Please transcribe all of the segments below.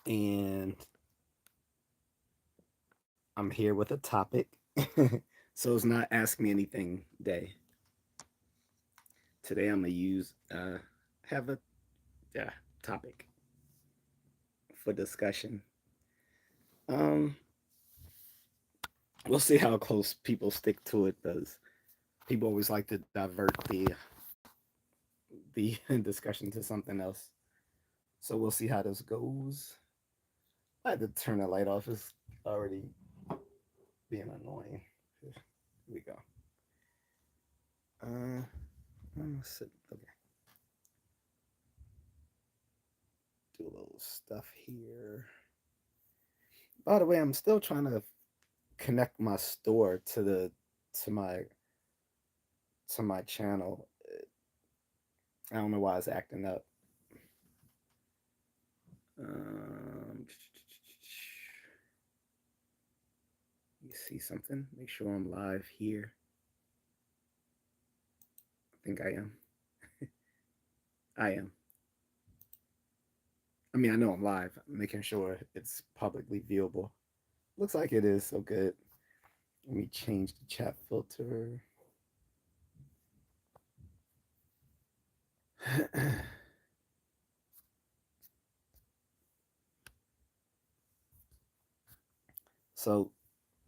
and I'm here with a topic. So it's not ask me anything day. Today I'm gonna use have a yeah, topic for discussion. Um, we'll see how close people stick to it because people always like to divert the discussion to something else. So we'll see how this goes. I had to turn the light off. It's already being annoying. Here we go. Uh, okay. Do a little stuff here. By the way, I'm still trying to connect my store to my to my channel. I don't know why it's acting up. Um, you see something? Make sure I'm live here. I think I am. I am. I mean, I know I'm live. I'm making sure it's publicly viewable. Looks like it is. So good. Let me change the chat filter. So,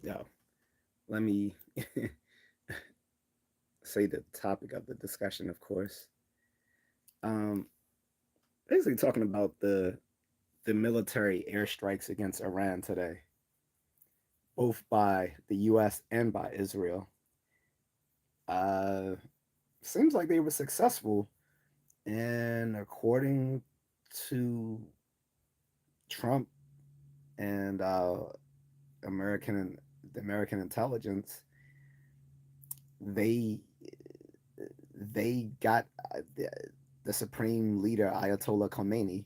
yeah, let me say the topic of the discussion, of course. Um, Basically talking about the military airstrikes against Iran today, both by the U.S. and by Israel. Uh, Seems like they were successful, and according to Trump and American the American intelligence, they they got the supreme leader Ayatollah Khomeini,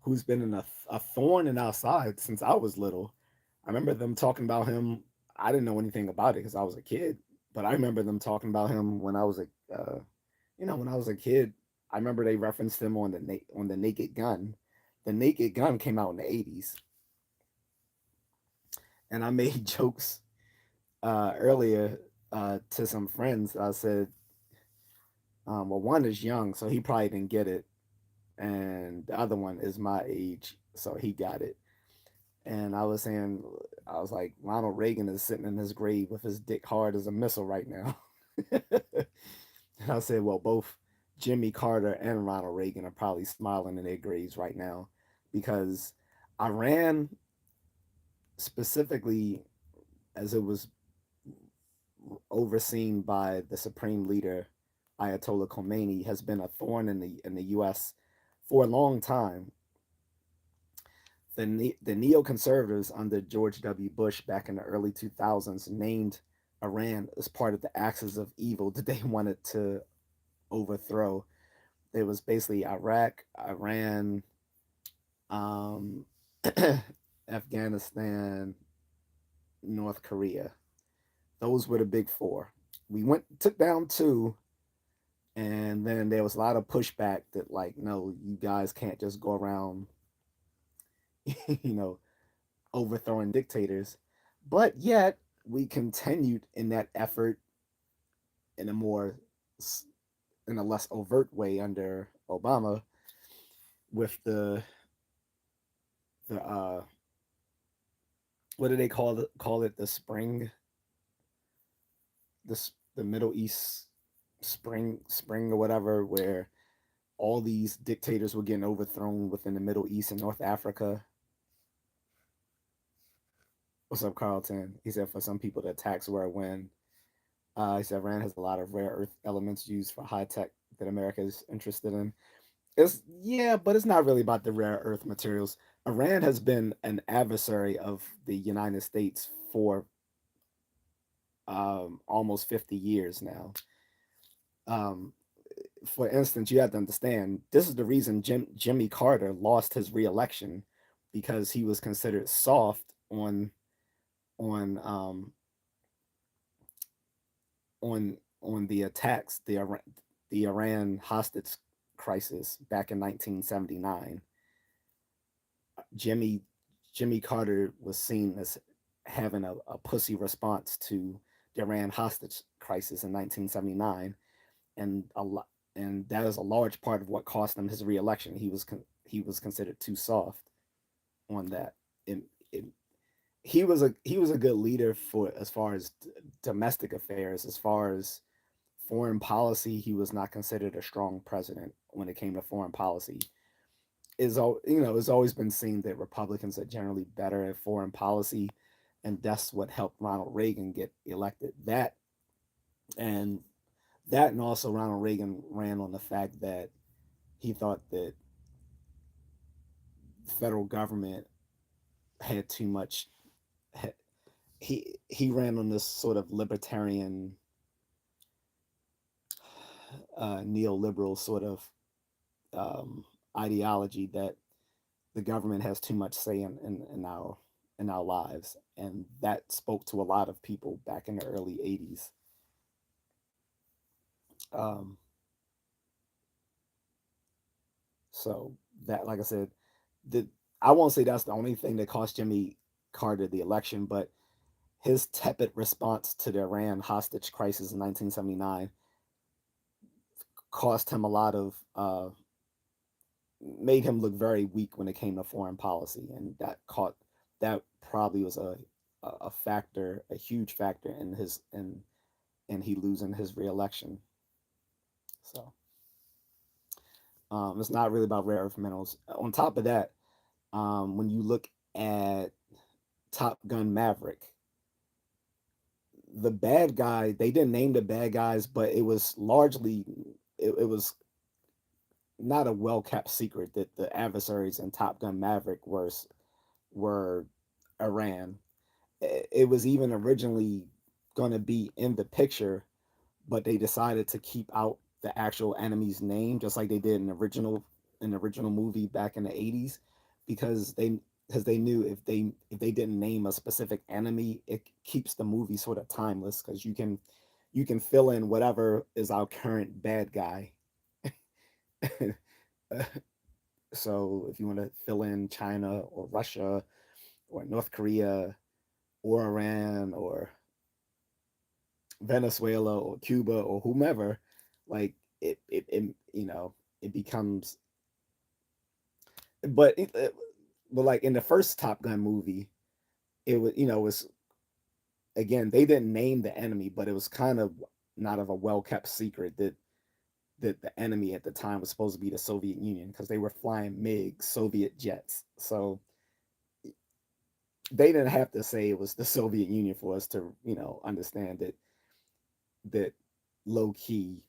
who's been a thorn in our side since I was little. I remember them talking about him. I didn't know anything about it because I was a kid, but I remember them talking about him when I was when I was a kid. I remember they referenced him on on the Naked Gun. The Naked Gun came out in the '80s, and I made jokes earlier to some friends. I said, well, one is young, so he probably didn't get it, and the other one is my age, so he got it. And I was saying, I was like, Ronald Reagan is sitting in his grave with his dick hard as a missile right now. And I said, well, both Jimmy Carter and Ronald Reagan are probably smiling in their graves right now because Iran, specifically as it was overseen by the supreme leader Ayatollah Khomeini, has been a thorn in the U.S. for a long time. The neoconservatives under George W. Bush back in the early 2000s named Iran as part of the axis of evil that they wanted to overthrow. It was basically Iraq, Iran, um, Afghanistan, North Korea. Those were the big four. We took down two, and then there was a lot of pushback that like, no, you guys can't just go around, you know, overthrowing dictators. But yet we continued in that effort in a more in a less overt way under Obama with the what do they call it, the spring, the Middle East spring or whatever, where all these dictators were getting overthrown within the Middle East and North Africa. What's up, Carlton? He said for some people the attacks were a win. He said Iran has a lot of rare earth elements used for high tech that America is interested in. It's yeah, but it's not really about the rare earth materials. Iran has been an adversary of the United States for almost 50 years now. Um, for instance, you have to understand this is the reason Jimmy Carter lost his reelection because he was considered soft on um, on the attacks, the Iran hostage crisis back in 1979. Jimmy Jimmy Carter was seen as having a pussy response to the Iran hostage crisis in 1979, and a lot, and that is a large part of what cost him his reelection. He was considered too soft on that. And it, he was a good leader for as far as domestic affairs. As far as foreign policy, he was not considered a strong president when it came to foreign policy. It's always been seen that Republicans are generally better at foreign policy, and that's what helped Ronald Reagan get elected. And and also Ronald Reagan ran on the fact that he thought that the federal government had too much. He ran on this sort of libertarian, neoliberal sort of ideology that the government has too much say in our lives, and that spoke to a lot of people back in the early '80s. Um, so that, like I said, the I won't say that's the only thing that cost Jimmy Carter the election, but his tepid response to the Iran hostage crisis in 1979 cost him a lot of made him look very weak when it came to foreign policy, and that probably was a factor, a huge factor in his in he losing his reelection. So it's not really about rare earth minerals. On top of that, when you look at Top Gun Maverick, the bad guy, they didn't name the bad guys, but it was largely it was not a well kept secret that the adversaries in Top Gun Maverick were Iran. It was even originally going to be in the picture, but they decided to keep out the actual enemy's name, just like they did in the original movie back in the '80s, because they knew if they didn't name a specific enemy, it keeps the movie sort of timeless because you can fill in whatever is our current bad guy. So if you want to fill in China or Russia or North Korea or Iran or Venezuela or Cuba or whomever, like it becomes. But but like in the first Top Gun movie, it was again they didn't name the enemy, but it was kind of not of a well kept secret that the enemy at the time was supposed to be the Soviet Union because they were flying MiG Soviet jets. So they didn't have to say it was the Soviet Union for us to understand that low key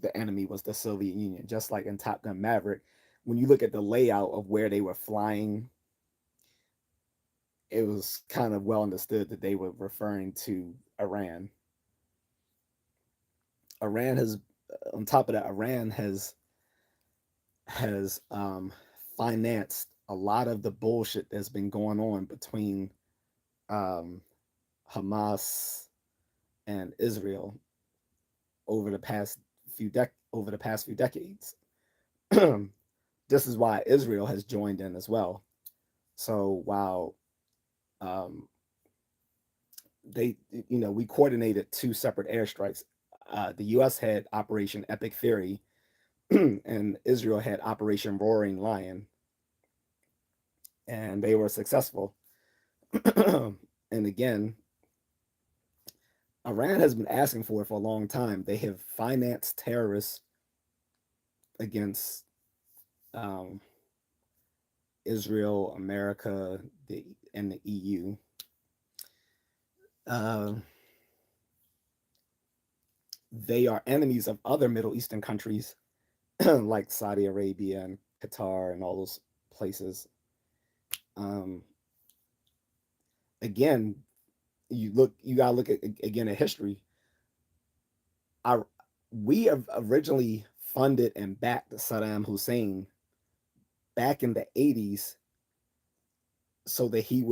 the enemy was the Soviet Union. Just like in Top Gun Maverick, when you look at the layout of where they were flying, it was kind of well understood that they were referring to Iran. Iran has, on top of that, Iran has financed a lot of the bullshit that's been going on between um, Hamas and Israel over the past few decades. This is why Israel has joined in as well. So while um, we coordinated two separate airstrikes. The U.S. had Operation Epic Fury, and Israel had Operation Roaring Lion, and they were successful. And again, Iran has been asking for it for a long time. They have financed terrorists against um, Israel, America, and the EU. Uh, they are enemies of other Middle Eastern countries like Saudi Arabia and Qatar and all those places. Um, Again, you gotta look at again at history. Our we have originally funded and backed Saddam Hussein back in the '80s so that he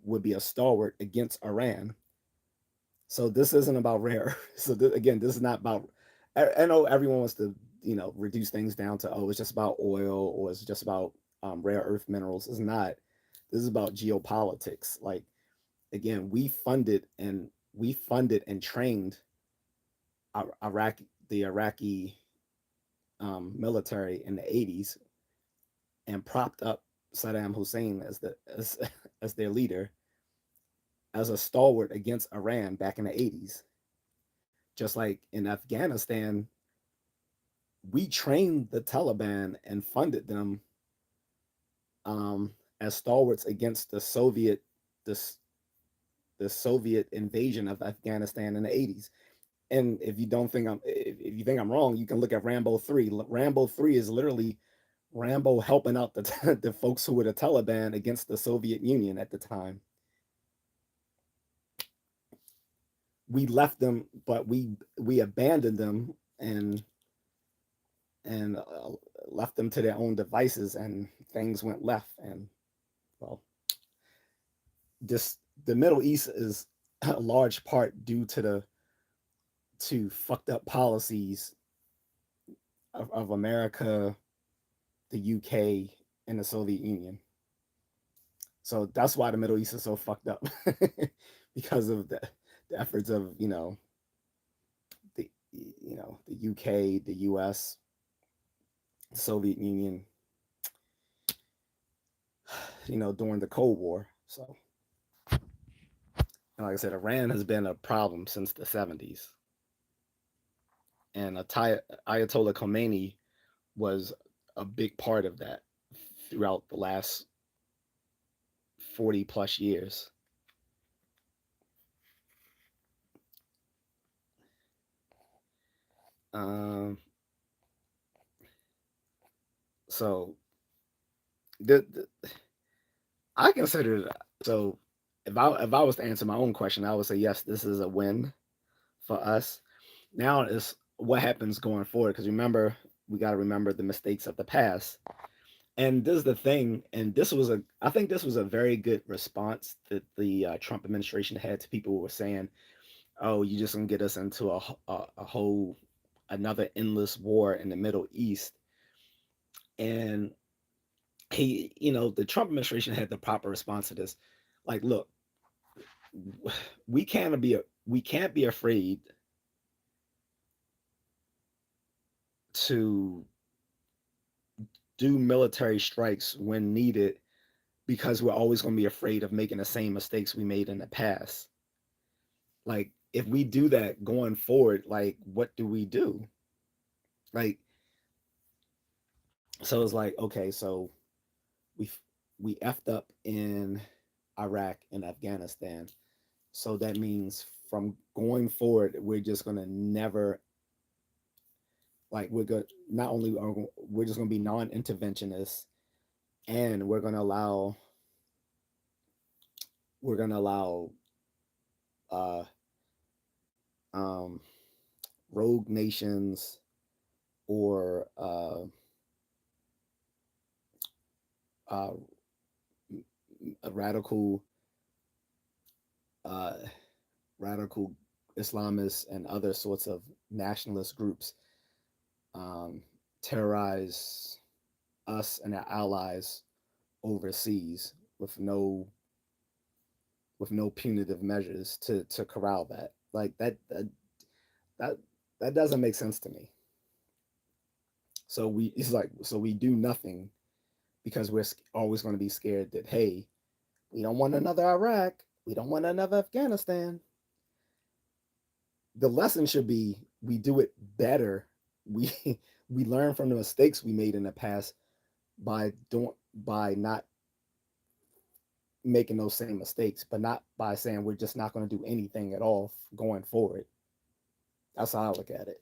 would be a stalwart against Iran. So this isn't about rare. So again, this is not about. I know everyone wants to reduce things down to, oh, it's just about oil or it's just about rare earth minerals. It's not. This is about geopolitics. Like again, we funded and trained Iraq the Iraqi military in the 80s and propped up Saddam Hussein as their leader as a stalwart against Iran back in the 80s. Just like in Afghanistan, we trained the Taliban and funded them as stalwarts against the, the Soviet invasion of Afghanistan in the 80s. And if you think I'm wrong, you can look at Rambo 3. Rambo 3 is literally Rambo helping out the folks who were the Taliban against the Soviet Union at the time. We left them, but we abandoned them and left them to their own devices, and things went left. And well, this the Middle East is a large part due to fucked up policies of America, the UK, and the Soviet Union. So that's why the Middle East is so fucked up because of the efforts of the UK, the US, the Soviet Union, during the Cold War. So, and like I said, Iran has been a problem since the 70s, and Ayatollah Khomeini was a big part of that throughout the last 40 plus years. Um, so the I consider it so. If I was to answer my own question, I would say yes. This is a win for us. Now is what happens going forward, because remember, we got to remember the mistakes of the past. And this is the thing, and I think this was a very good response that the Trump administration had to people who were saying, "Oh, you just gonna get us into a whole another endless war in the Middle East." And the Trump administration had the proper response to this. Like, look, we can't be afraid to do military strikes when needed, because we're always going to be afraid of making the same mistakes we made in the past. Like, if we do that going forward, like, what do we do? Like, so it's like, okay, so we we effed up in Iraq and Afghanistan. So that means from going forward, we're just gonna never, like, we're good. Not only are we're just gonna be non-interventionists, and we're gonna allow uh um rogue nations, or uh radical uh radical Islamists and other sorts of nationalist groups um terrorize us and our allies overseas with no punitive measures to corral that. Like that that doesn't make sense to me. So we do nothing because we're always going to be scared that, hey, we don't want another Iraq, we don't want another Afghanistan. The lesson should be we do it better. We we learn from the mistakes we made in the past by not making those same mistakes, but not by saying we're just not going to do anything at all going forward. That's how I look at it.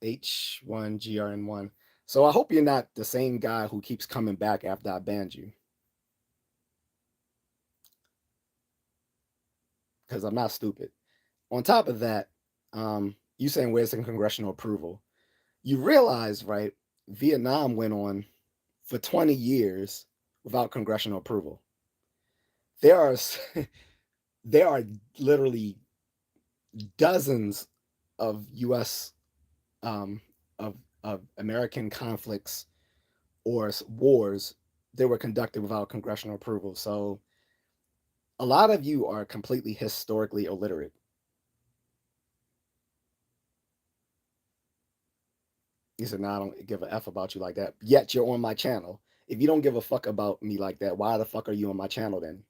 H1GRN1. So I hope you're not the same guy who keeps coming back after I banned you, because I'm not stupid. On top of that, you saying where's the congressional approval? You realize, right? Vietnam went on for 20 years without congressional approval. There are there are literally dozens of U.S. um, of American conflicts or wars, they were conducted without congressional approval. So a lot of you are completely historically illiterate. He said, "No, I don't give a f about you like that." Yet you're on my channel. If you don't give a fuck about me like that, why the fuck are you on my channel then?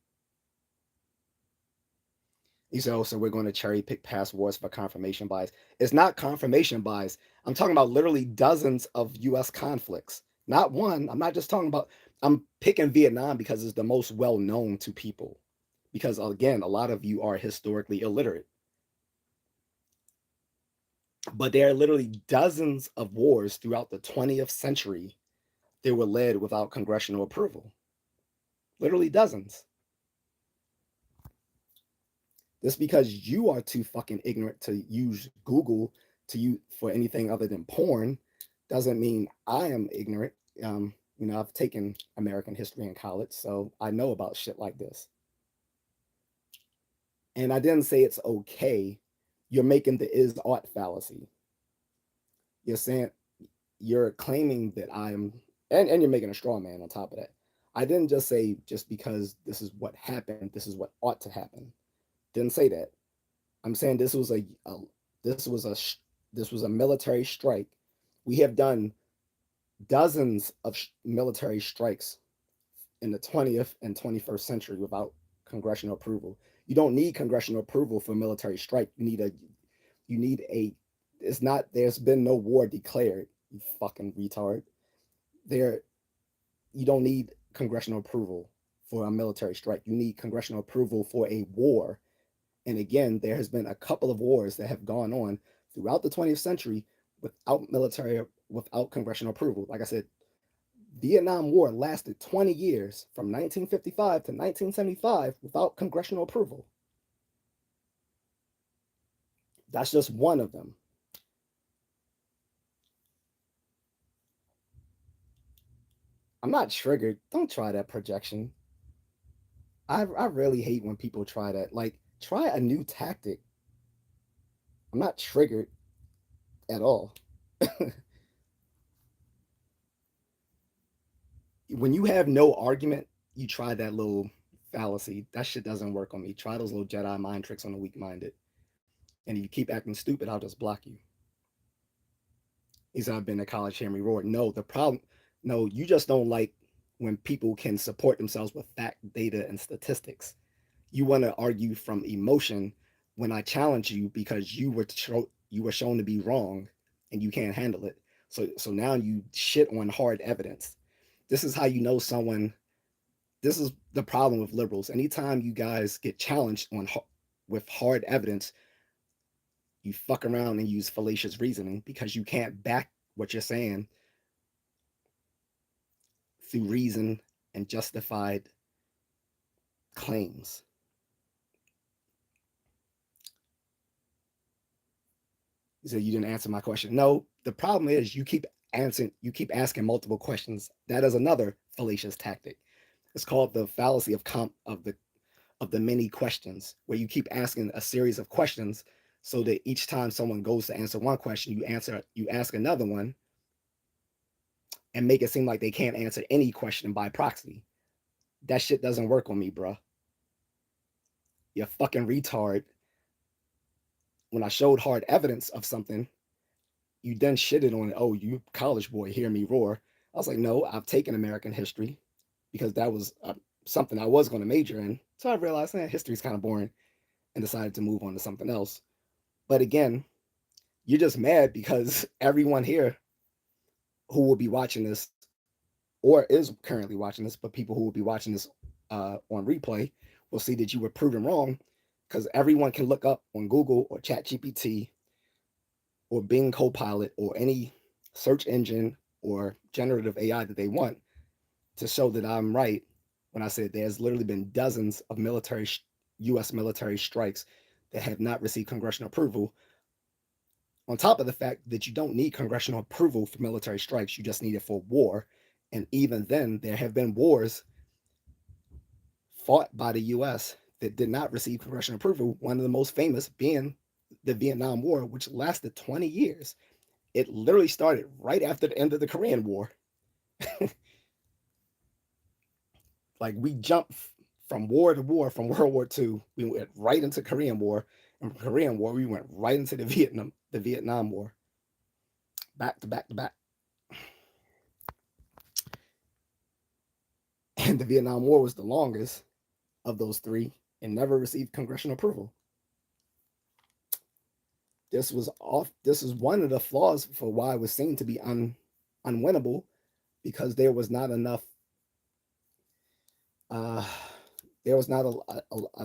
He said, "Oh, so we're going to cherry pick past wars for confirmation bias." It's not confirmation bias. I'm talking about literally dozens of U.S. conflicts, not one. I'm not just talking about. I'm picking Vietnam because it's the most well known to people. Because again, a lot of you are historically illiterate. But there are literally dozens of wars throughout the 20th century that were led without congressional approval. Literally dozens. Just because you are too fucking ignorant to use Google to use for anything other than porn doesn't mean I am ignorant. I've taken American history in college, so I know about shit like this. And I didn't say it's okay. You're making the is ought fallacy. You're saying you're claiming that I'm and you're making a straw man on top of that. I didn't just say just because this is what happened, this is what ought to happen. Didn't say that. I'm saying this was a this was a military strike. We have done dozens of military strikes in the 20th and 21st century without congressional approval. You don't need congressional approval for a military strike. You need a it's not there's been no war declared, you fucking retard. There you don't need congressional approval for a military strike. You need congressional approval for a war. And again, there has been a couple of wars that have gone on throughout the 20th century without congressional approval. Like I said, Vietnam War lasted 20 years from 1955 to 1975 without congressional approval. That's just one of them. I'm not triggered. Don't try that projection. I really hate when people try that. Like, try a new tactic. I'm not triggered at all. When you have no argument, you try that little fallacy. That shit doesn't work on me. Try those little Jedi mind tricks on the weak minded. And if you keep acting stupid, I'll just block you. He said, I've been to college, hear me roar. No, the problem, no, you just don't like when people can support themselves with fact, data, and statistics. You want to argue from emotion when I challenge you because you were shown to be wrong and you can't handle it. So now you shit on hard evidence. This is how you know someone. This is the problem with liberals. Anytime you guys get challenged on with hard evidence, you fuck around and use fallacious reasoning because you can't back what you're saying through reason and justified claims. So you didn't answer my question. No, the problem is you keep asking multiple questions. That is another fallacious tactic. It's called the fallacy of the many questions, where you keep asking a series of questions so that each time someone goes to answer one question, you ask another one and make it seem like they can't answer any question by proxy. That shit doesn't work on me, bruh. You fucking retard. When I showed hard evidence of something, you then shitted on it. Oh, you college boy, hear me roar. I was like, no, I've taken American history because that was something I was going to major in. So I realized, history's kind of boring and decided to move on to something else. But again, you're just mad because everyone here who will be watching this or is currently watching this, but people who will be watching this on replay will see that you were proven wrong because everyone can look up on Google or ChatGPT or Bing Copilot or any search engine or generative AI that they want to show that I'm right when I said there's literally been dozens of U.S. military strikes that have not received congressional approval. On top of the fact that you don't need congressional approval for military strikes, you just need it for war. And even then, there have been wars fought by the U.S. that did not receive congressional approval. One of the most famous being the Vietnam War, which lasted 20 years. It literally started right after the end of the Korean War. Like we jumped from war to war, from World War II, we went right into Korean War, and from Korean War we went right into the Vietnam War, back to back to back. And the Vietnam War was the longest of those three and never received congressional approval. This is one of the flaws for why it was seen to be unwinnable, because uh, there was not a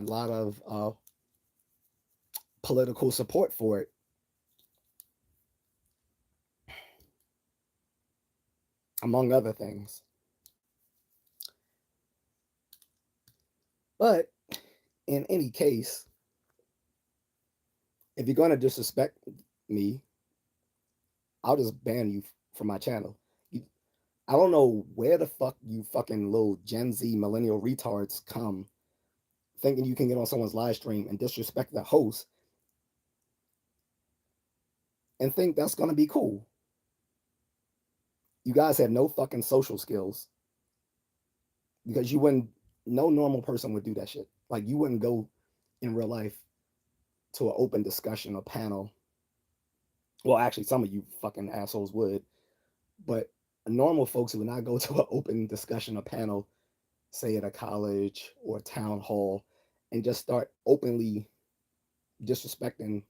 lot of political support for it, among other things. But in any case, if you're going to disrespect me, I'll just ban you from my channel. You, I don't know where the fuck you fucking little Gen Z millennial retards come thinking you can get on someone's live stream and disrespect the host and think that's going to be cool. You guys have no fucking social skills, because you wouldn't, no normal person would do that shit. Like, you wouldn't go in real life to an open discussion or panel. Well, actually, some of you fucking assholes would, but normal folks would not go to an open discussion or panel, say at a college or a town hall, and just start openly disrespecting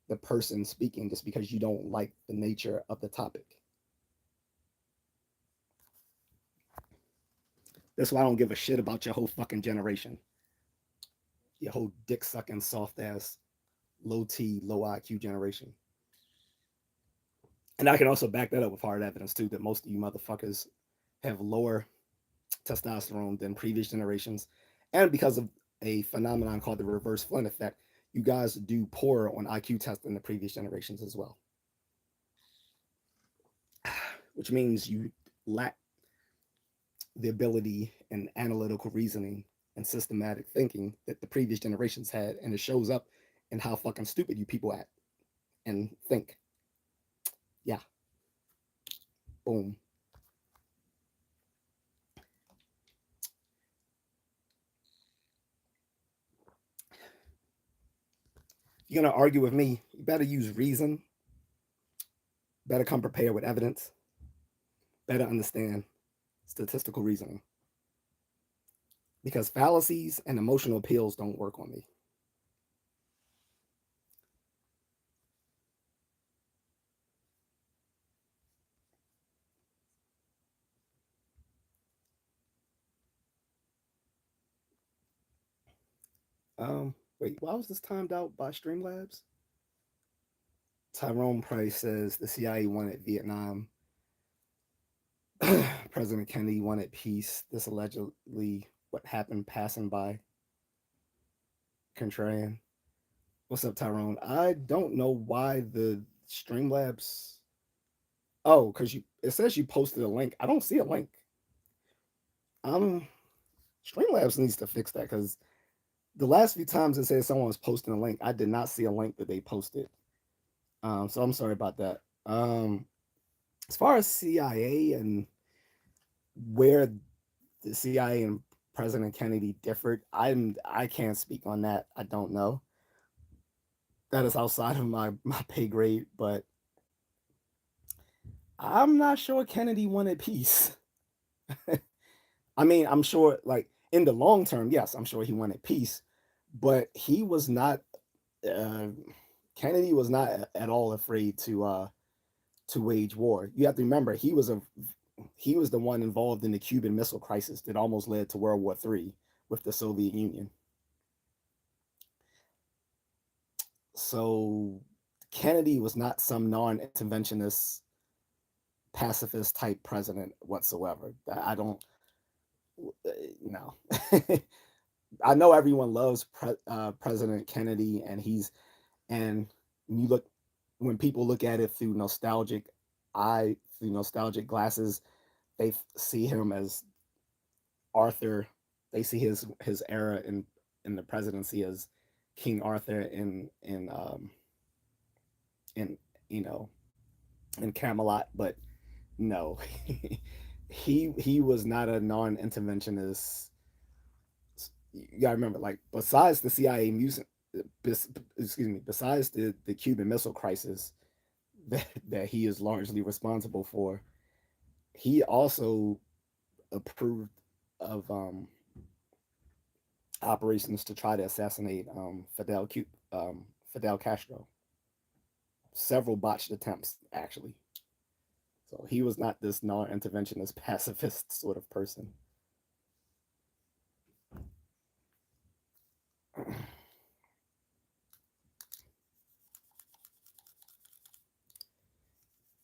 the person speaking just because you don't like the nature of the topic. That's why I don't give a shit about your whole fucking generation. Your whole dick sucking, soft ass, low T, low IQ generation. And I can also back that up with hard evidence too, that most of you motherfuckers have lower testosterone than previous generations. And because of a phenomenon called the reverse Flynn effect, you guys do poorer on IQ tests than the previous generations as well. Which means you lack the ability and analytical reasoning and systematic thinking that the previous generations had, and it shows up in how fucking stupid you people act and think. Yeah. Boom. If you're gonna argue with me, you better use reason, better come prepared with evidence, better understand statistical reasoning. Because fallacies and emotional appeals don't work on me. Wait, why was this timed out by Streamlabs? Tyrone Price says the CIA wanted Vietnam. President Kennedy wanted peace. This allegedly what happened passing by Contrarian. What's up, Tyrone? I don't know why the Streamlabs. Oh, because you it says you posted a link. I don't see a link. Um, Streamlabs needs to fix that, because the last few times it said someone was posting a link, I did not see a link that they posted. So I'm sorry about that. As far as CIA and where the CIA and President Kennedy differed, I can't speak on that. I don't know. That is outside of my pay grade, but I'm not sure Kennedy wanted peace. I mean, I'm sure, like, in the long term, yes, I'm sure he wanted peace, but he was not. Uh, Kennedy was not at all afraid to wage war. You have to remember he was the one involved in the Cuban Missile Crisis that almost led to World War III with the Soviet Union. So Kennedy was not some non-interventionist, pacifist type president whatsoever. I don't know. I know everyone loves President Kennedy, and and you look when people look at it through nostalgic glasses, they see him as Arthur. They see his era in the presidency as King Arthur in you know in Camelot, but no, he was not a non-interventionist. You gotta remember, like besides the CIA music, excuse me, besides the Cuban Missile Crisis that he is largely responsible for, he also approved of operations to try to assassinate Fidel Castro. Several botched attempts, actually. So he was not this non-interventionist pacifist sort of person.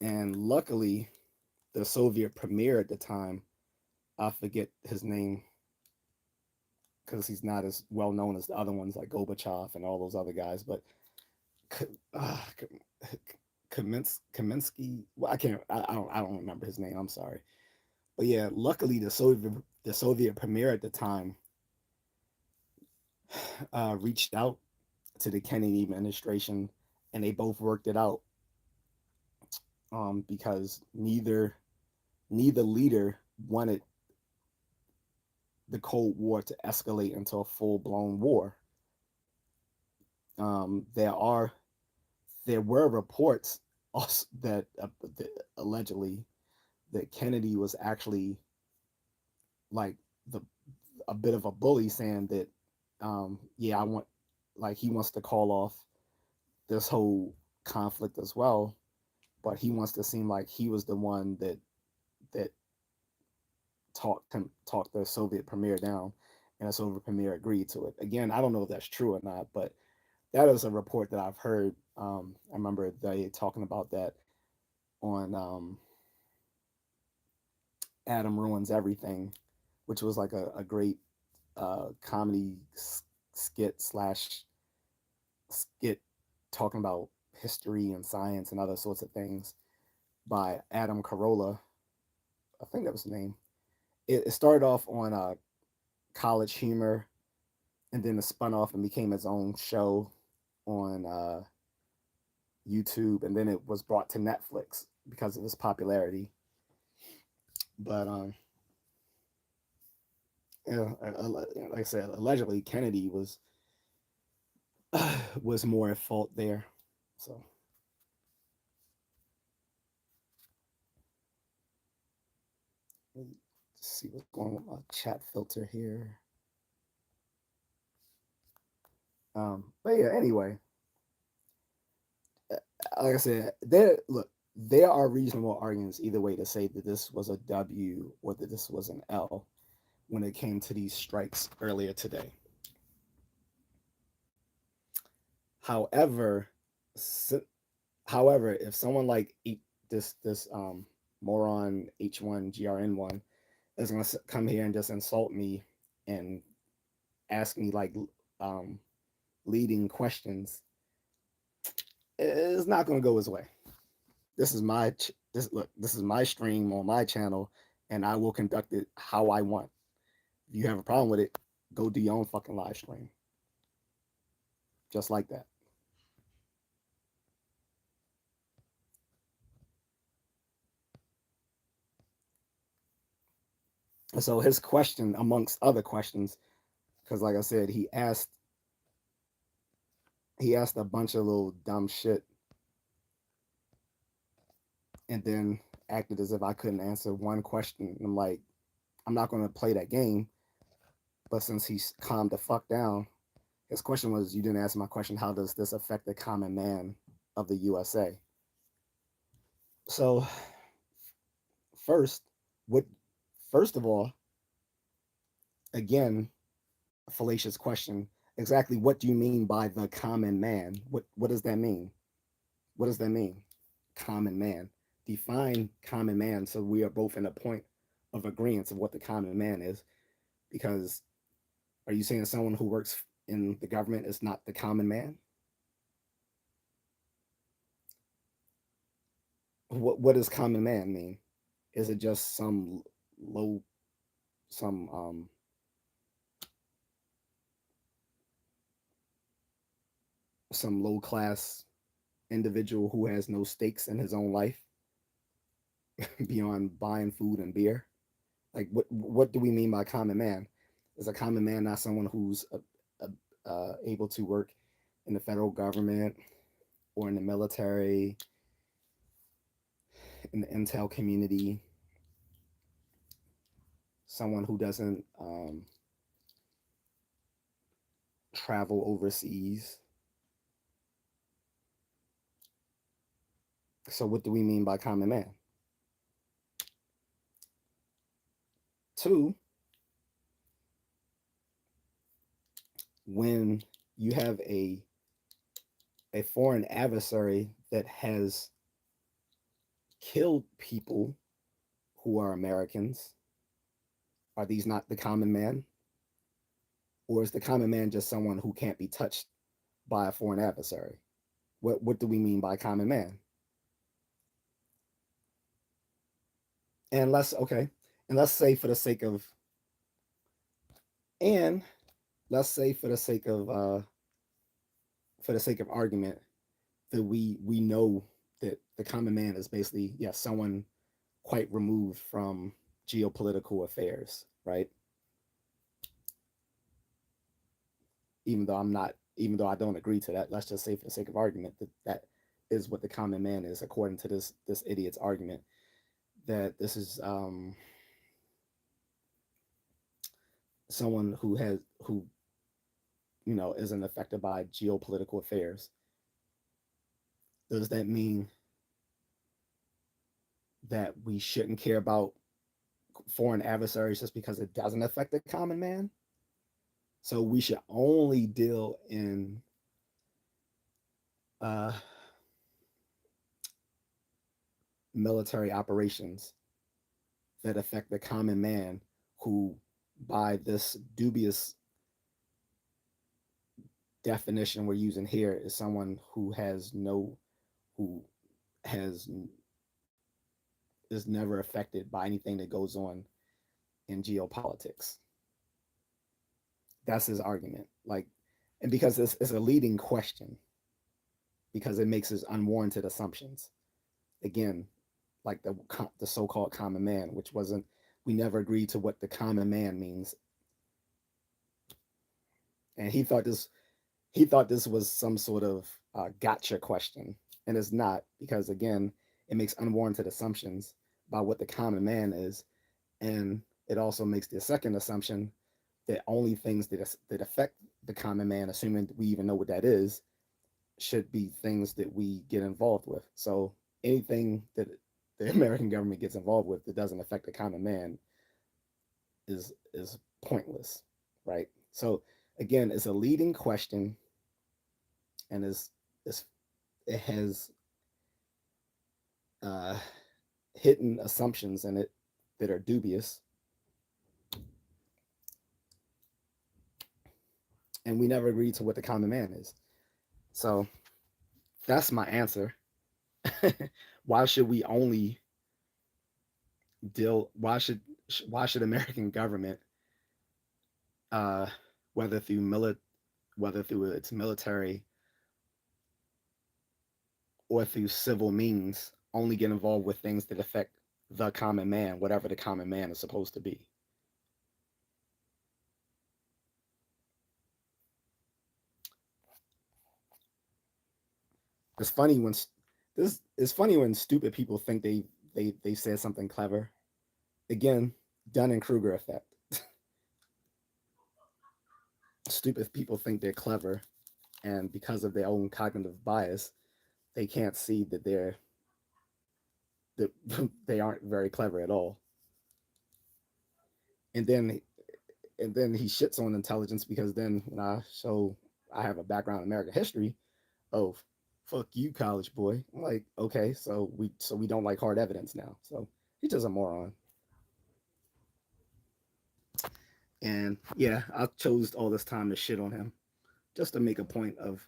And luckily, the Soviet premier at the time, I forget his name because he's not as well known as the other ones like Gorbachev and all those other guys, but uh, Kaminsky. Well, I don't remember his name. I'm sorry, but yeah, luckily the Soviet premier at the time reached out to the Kennedy administration, and they both worked it out because neither leader wanted the Cold War to escalate into a full blown war. Um, there are there were reports also that allegedly that Kennedy was actually like the a bit of a bully, saying that yeah, I want, like, he wants to call off this whole conflict as well, but he wants to seem like he was the one that talked the Soviet premier down, and the Soviet premier agreed to it. Again, I don't know if that's true or not, but that is a report that I've heard. I remember they talking about that on Adam Ruins Everything, which was like a great comedy skit slash skit talking about history and science and other sorts of things by Adam Carolla. I think that was his name. It started off on College Humor, and then it spun off and became its own show on YouTube, and then it was brought to Netflix because of its popularity. But yeah, like I said, allegedly Kennedy was more at fault there. So let's see what's going on with my chat filter here. But yeah, anyway, like I said, there are reasonable arguments either way to say that this was a W or that this was an L when it came to these strikes earlier today. However, si- however, if someone like this moron H1GRN1 is gonna come here and just insult me and ask me like um, leading questions, it's not gonna go his way. This is my this is my stream on my channel, and I will conduct it how I want. If you have a problem with it, go do your own fucking live stream, just like that. So his question, amongst other questions, because like I said, he asked a bunch of little dumb shit, and then acted as if I couldn't answer one question. And I'm like, I'm not going to play that game. But since he's calmed the fuck down, his question was, you didn't answer my question. How does this affect the common man of the USA? So first, what? First of all, again, fallacious question. Exactly what do you mean by the common man? What does that mean? What does that mean? Common man. Define common man so we are both in a point of agreement of what the common man is. Because are you saying someone who works in the government is not the common man? What does common man mean? Is it just low some some low class individual who has no stakes in his own life? beyond buying food and beer? Like, what do we mean by common man? Is a common man not someone who's able to work in the federal government or in the military, in the intel community, someone who doesn't travel overseas? So, what do we mean by common man? Two, when you have a foreign adversary that has killed people who are Americans, are these not the common man? Or is the common man just someone who can't be touched by a foreign adversary? What do we mean by common man? And let's okay, and let's say for the sake of and let's say for the sake of argument that we know that the common man is basically someone quite removed from geopolitical affairs, right? Even though I don't agree to that, let's just say for the sake of argument that that is what the common man is according to this idiot's argument, that this is someone who isn't affected by geopolitical affairs. Does that mean that we shouldn't care about foreign adversaries just because it doesn't affect the common man? So we should only deal in uh, military operations that affect the common man, who, by this dubious definition we're using here, is someone who has is never affected by anything that goes on in geopolitics. That's his argument. Like, and because it's a leading question, because it makes his unwarranted assumptions. Again, like the so-called common man, which wasn't, we never agreed to what the common man means, and he thought this was some sort of gotcha question, and it's not, because again, it makes unwarranted assumptions about what the common man is, and it also makes the second assumption that only things that affect the common man, assuming we even know what that is, should be things that we get involved with. So anything that the American government gets involved with that doesn't affect the common man is pointless, right? So again, it's a leading question, and is it has uh, hidden assumptions in it that are dubious, and we never agreed to what the common man is. So that's my answer. Why should we only deal? Why should American government, uh, whether through whether through its military or through civil means, only get involved with things that affect the common man, whatever the common man is supposed to be? It's funny when this it's funny when stupid people think they said something clever. Again, Dunn and Kruger effect. Stupid people think they're clever, and because of their own cognitive bias, they can't see that they aren't very clever at all. And then and then he shits on intelligence, because then when I show I have a background in American history, oh, fuck you, college boy. I'm like, okay, so we don't like hard evidence now. So he's just a moron. And yeah, I chose all this time to shit on him just to make a point of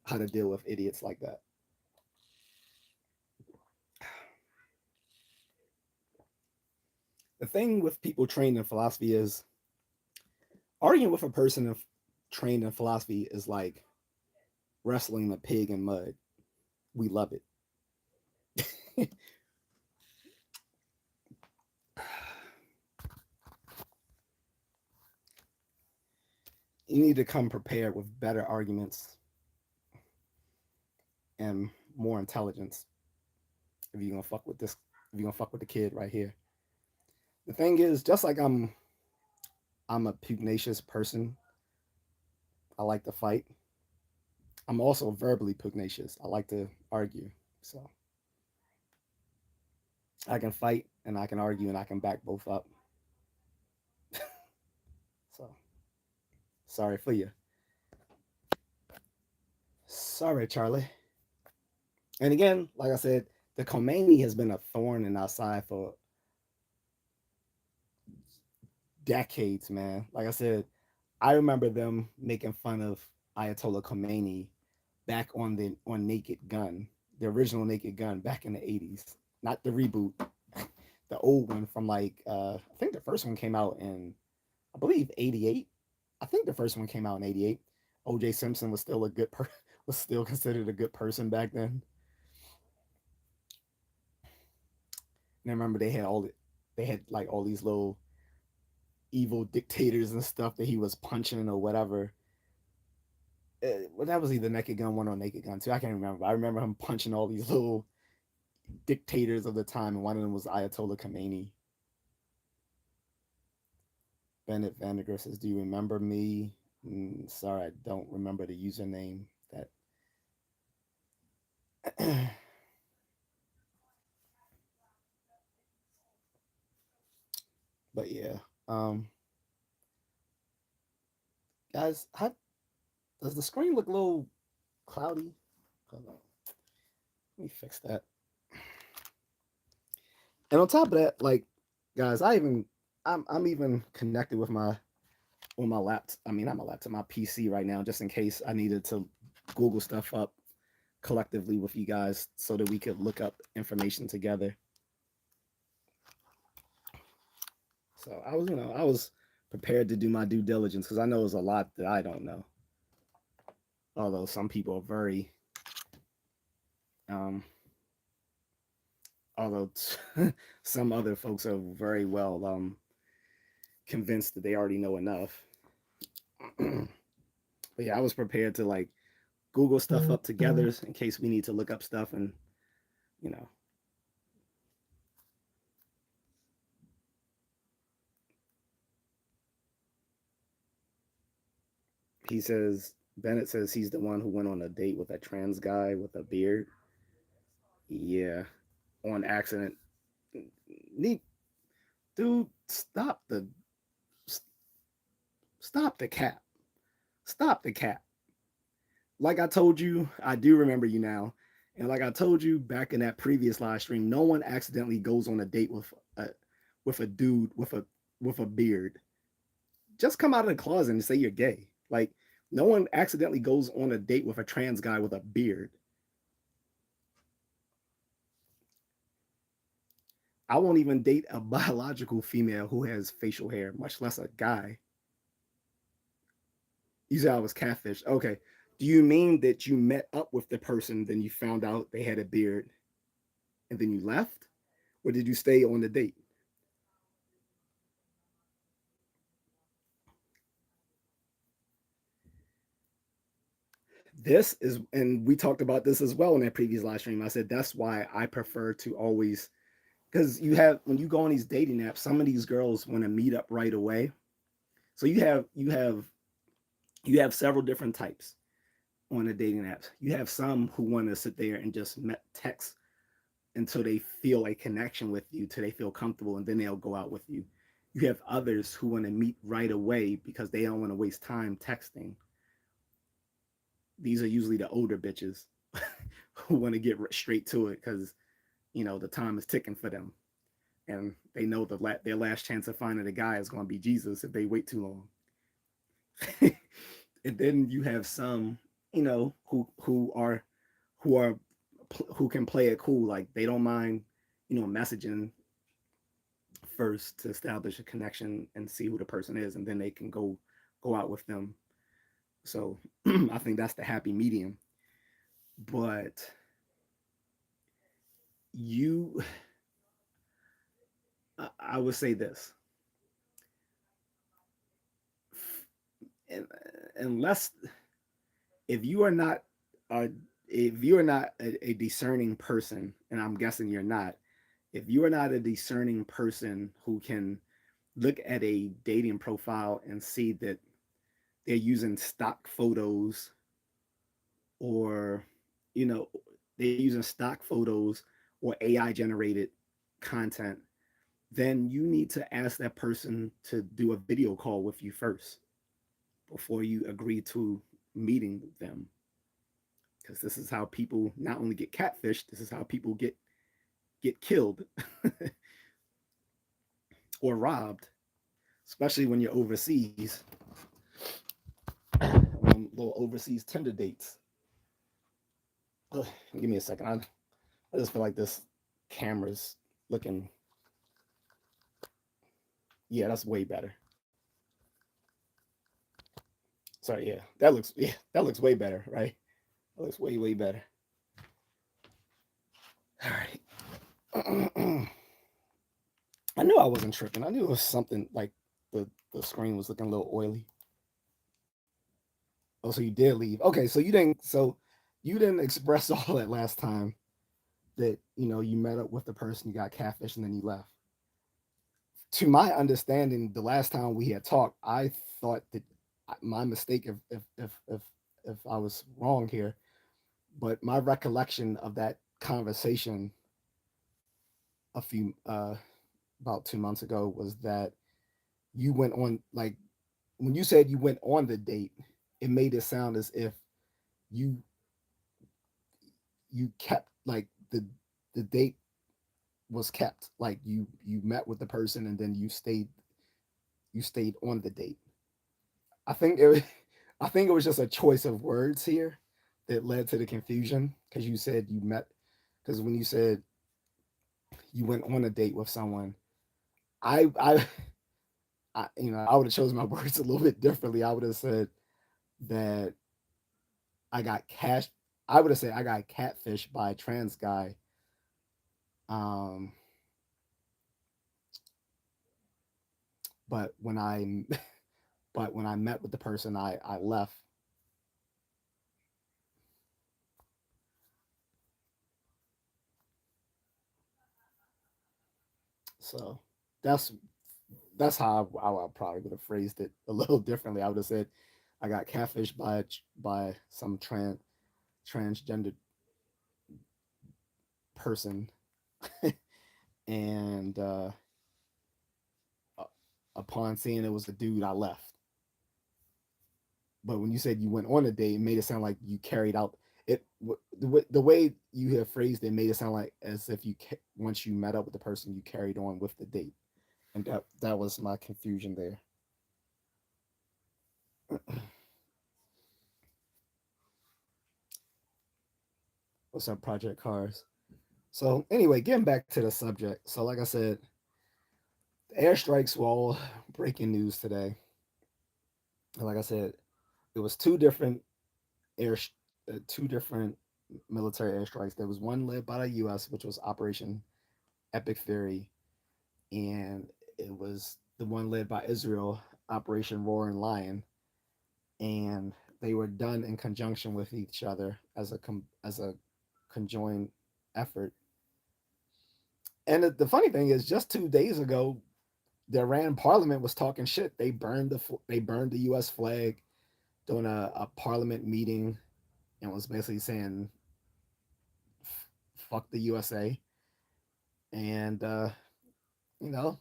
how to deal with idiots like that. The thing with people trained in philosophy is, arguing with a person trained in philosophy is like wrestling a pig in mud. We love it. you need to come prepared with better arguments and more intelligence if you're gonna fuck with this. If you're gonna fuck with the kid right here. The thing is, just like I'm a pugnacious person. I like to fight. I'm also verbally pugnacious. I like to argue. So I can fight and I can argue and I can back both up. So sorry for you. Sorry, Charlie. And again, like I said, the Khomeini has been a thorn in our side for decades, man. Like I said, I remember them making fun of Ayatollah Khomeini back on Naked Gun, the original Naked Gun back in the 80s, not the reboot, the old one from like I think the first one came out in I believe 88. I think the first one came out in 88. OJ Simpson was still was still considered a good person back then. And I remember they had like all these little evil dictators and stuff that he was punching or whatever. Well, that was either Naked Gun 1 or Naked Gun 2. I can't remember. I remember him punching all these little dictators of the time, and one of them was Ayatollah Khomeini. Bennett Vandiger says, "Do you remember me?" Sorry, I don't remember the username. That, but yeah, guys, how does the screen look a little cloudy? Hold on, let me fix that. And on top of that, like, guys, I'm even connected with my on my laptop. I mean, not my laptop, my PC right now, just in case I needed to Google stuff up collectively with you guys so that we could look up information together. So I was prepared to do my due diligence because I know there's a lot that I don't know. Although some people are very, um, although some other folks are very well convinced that they already know enough. But yeah, I was prepared to like Google stuff up together in case we need to look up stuff and you know. He says Bennett says he's the one who went on a date with a trans guy with a beard. Yeah, on accident. Neat dude, stop the cap. Stop the cap. Like I told you, I do remember you now. And like I told you back in that previous live stream, no one accidentally goes on a date with a dude with a beard. Just come out of the closet and say you're gay. Like no one accidentally goes on a date with a trans guy with a beard. I won't even date a biological female who has facial hair, much less a guy. You said I was catfish. Okay. Do you mean that you met up with the person, then you found out they had a beard, and then you left? Or did you stay on the date? This is, and we talked about this as well in that previous live stream. I said that's why I prefer to always, because you have, when you go on these dating apps, some of these girls want to meet up right away. So you have several different types on the dating apps. You have some who want to sit there and just text until they feel a connection with you, till they feel comfortable, and then they'll go out with you. You have others who want to meet right away because they don't want to waste time texting. These are usually the older bitches who want to get straight to it because the time is ticking for them, and they know their last chance of finding a guy is going to be Jesus if they wait too long. And then you have some, who are who can play it cool, like they don't mind, messaging first to establish a connection and see who the person is, and then they can go out with them. So I think that's the happy medium. But you, would say this, unless if you are not uh, if you are not a discerning person, and I'm guessing you're not, if you are not a discerning person who can look at a dating profile and see that they're using stock photos or you know they're using stock photos or AI generated content, then you need to ask that person to do a video call with you first before you agree to meeting them, because this is how people not only get catfished, this is how people get killed or robbed, especially when you're overseas. Little overseas Tinder dates. Ugh, give me a second. I just feel like this camera's looking. Yeah, that's way better. Sorry, that looks way better, right? That looks way better. All right. I knew I wasn't tripping. I knew it was something like the screen was looking a little oily. Oh, so you did leave. Okay, so you didn't express all that last time that you met up with the person, you got catfish, and then you left. To my understanding, the last time we had talked, I thought that my mistake, if I was wrong here, but my recollection of that conversation a few about 2 months ago was that you went on, like, when you said you went on the date, it made it sound as if you you kept, like, the date was kept, like you met with the person and then you stayed on the date. I think it I think it was just a choice of words here that led to the confusion, because you said you met, because when you said you went on a date with someone, I I, I would have chosen my words a little bit differently. I would have said that I got cash. I would have said I got catfished by a trans guy. Um, but when I but when I met with the person, I left. So that's that's how I probably would have phrased it a little differently. I would have said I got catfished by some transgender person, and upon seeing it was a dude, I left. But when you said you went on a date, it made it sound like you carried out it. The way you have phrased it made it sound like as if once you met up with the person, you carried on with the date, and that was my confusion there. What's up, Project Cars? So anyway, getting back to the subject. So like I said, the airstrikes were all breaking news today. And like I said, it was air, two different military airstrikes. There was one led by the U.S., which was Operation Epic Fury, and it was the one led by Israel, Operation Roaring Lion, and they were done in conjunction with each other as a conjoined effort. And the funny thing is, just 2 days ago, the Iran Parliament was talking shit. They burned the U.S. flag during a Parliament meeting, and was basically saying "fuck the USA" and you know,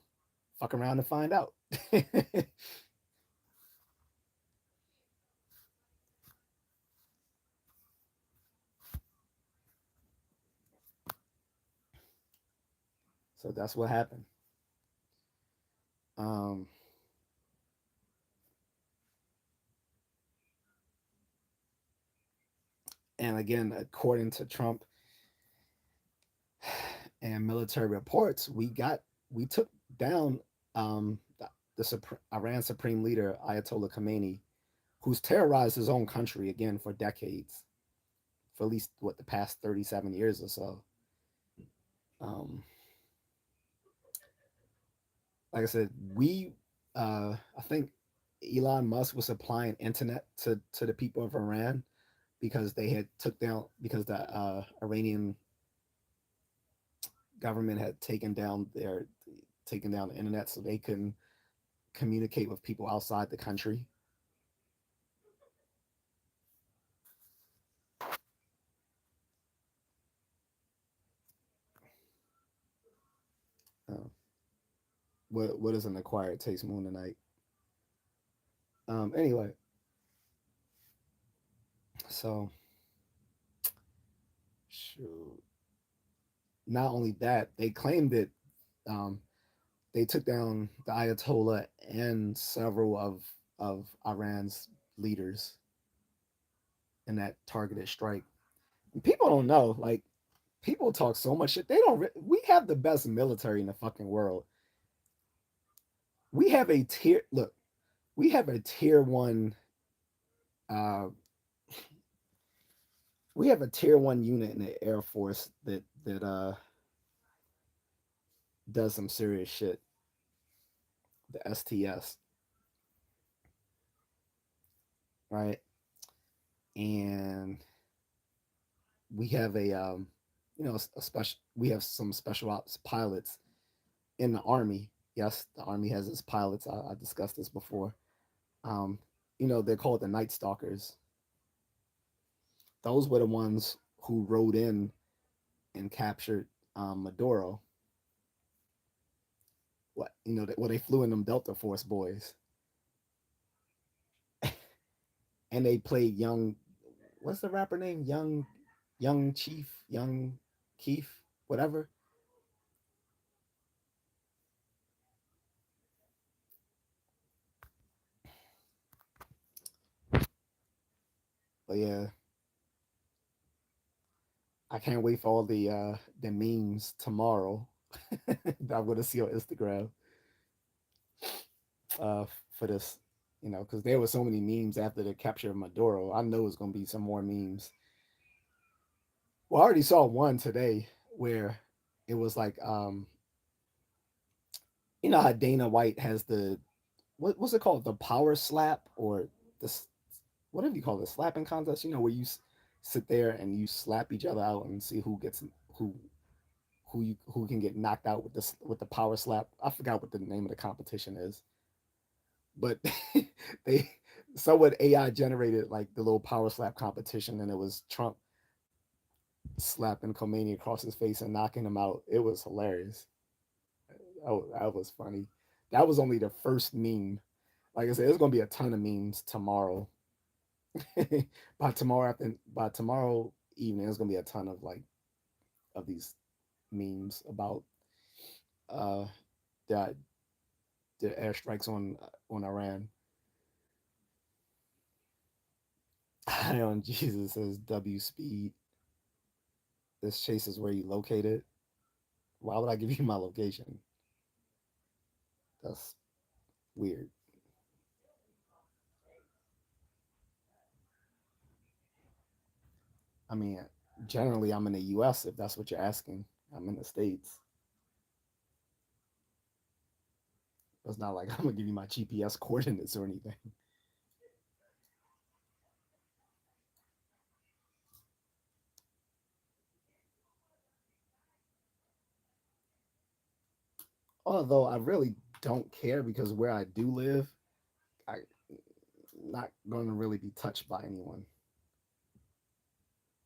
fuck around and find out. So that's what happened. Um, and again, according to Trump and military reports, we took down the Iran Supreme Leader Ayatollah Khamenei, who's terrorized his own country again for decades, for at least what the past 37 years or so. Um, like I said, I think Elon Musk was supplying internet to the people of Iran because they had took down because the Iranian government had taken down the internet so they couldn't communicate with people outside the country. Uh, what is an acquired taste, Moon tonight? Anyway, so shoot. Not only that, they claimed that um, they took down the Ayatollah and several of Iran's leaders in that targeted strike. And people don't know, like people talk so much shit. They don't. We have the best military in the fucking world. We have a tier. Look, we have a tier one. Uh, we have a tier one unit in the Air Force that does some serious shit. The STS, right? And we have a special. We have some special ops pilots in the Army. Yes, the Army has its pilots. I discussed this before. Um, they're called the Night Stalkers. Those were the ones who rode in and captured Maduro. They flew in them Delta Force boys, and they played young. What's the rapper name? Young Chief, Young Keef, whatever. But yeah, I can't wait for all the memes tomorrow that I'm gonna see on Instagram uh for this. Because there were so many memes after the capture of Maduro. I know it's gonna be some more memes. Well, I already saw one today where it was like how Dana White has what's it called, the power slap or this, whatever you call it, slapping contest. Where you sit there and you slap each other out and see who who can get knocked out with the power slap. I forgot what the name of the competition is, but they someone AI generated like the little power slap competition, and it was Trump slapping Khomeini across his face and knocking him out. It was hilarious. That was funny. That was only the first meme. Like I said, there's gonna be a ton of memes tomorrow. By tomorrow evening, there's gonna be a ton of of these memes about uh the the airstrikes on Iran. I on Jesus says W speed. This chase is where you located. Why would I give you my location? That's weird. I mean, generally I'm in the US if that's what you're asking. I'm in the States. It's not like I'm gonna give you my GPS coordinates or anything. Although I really don't care because where I do live, I'm not going to really be touched by anyone.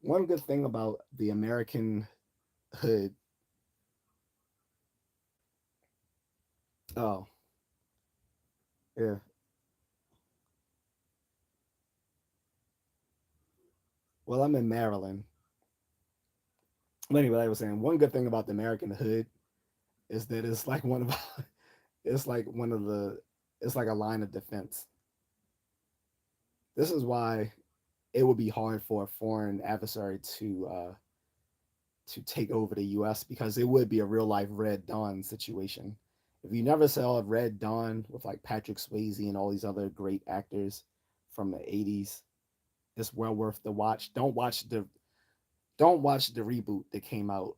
One good thing about the American hood, oh yeah, well I'm in Maryland. But anyway, like I was saying, one good thing about the American hood is that it's like one of it's like one of the it's like a line of defense. This is why it would be hard for a foreign adversary to take over the U.S. because it would be a real life Red Dawn situation. If you never saw Red Dawn with like Patrick Swayze and all these other great actors from the '80s, it's well worth the watch. Don't watch the reboot that came out.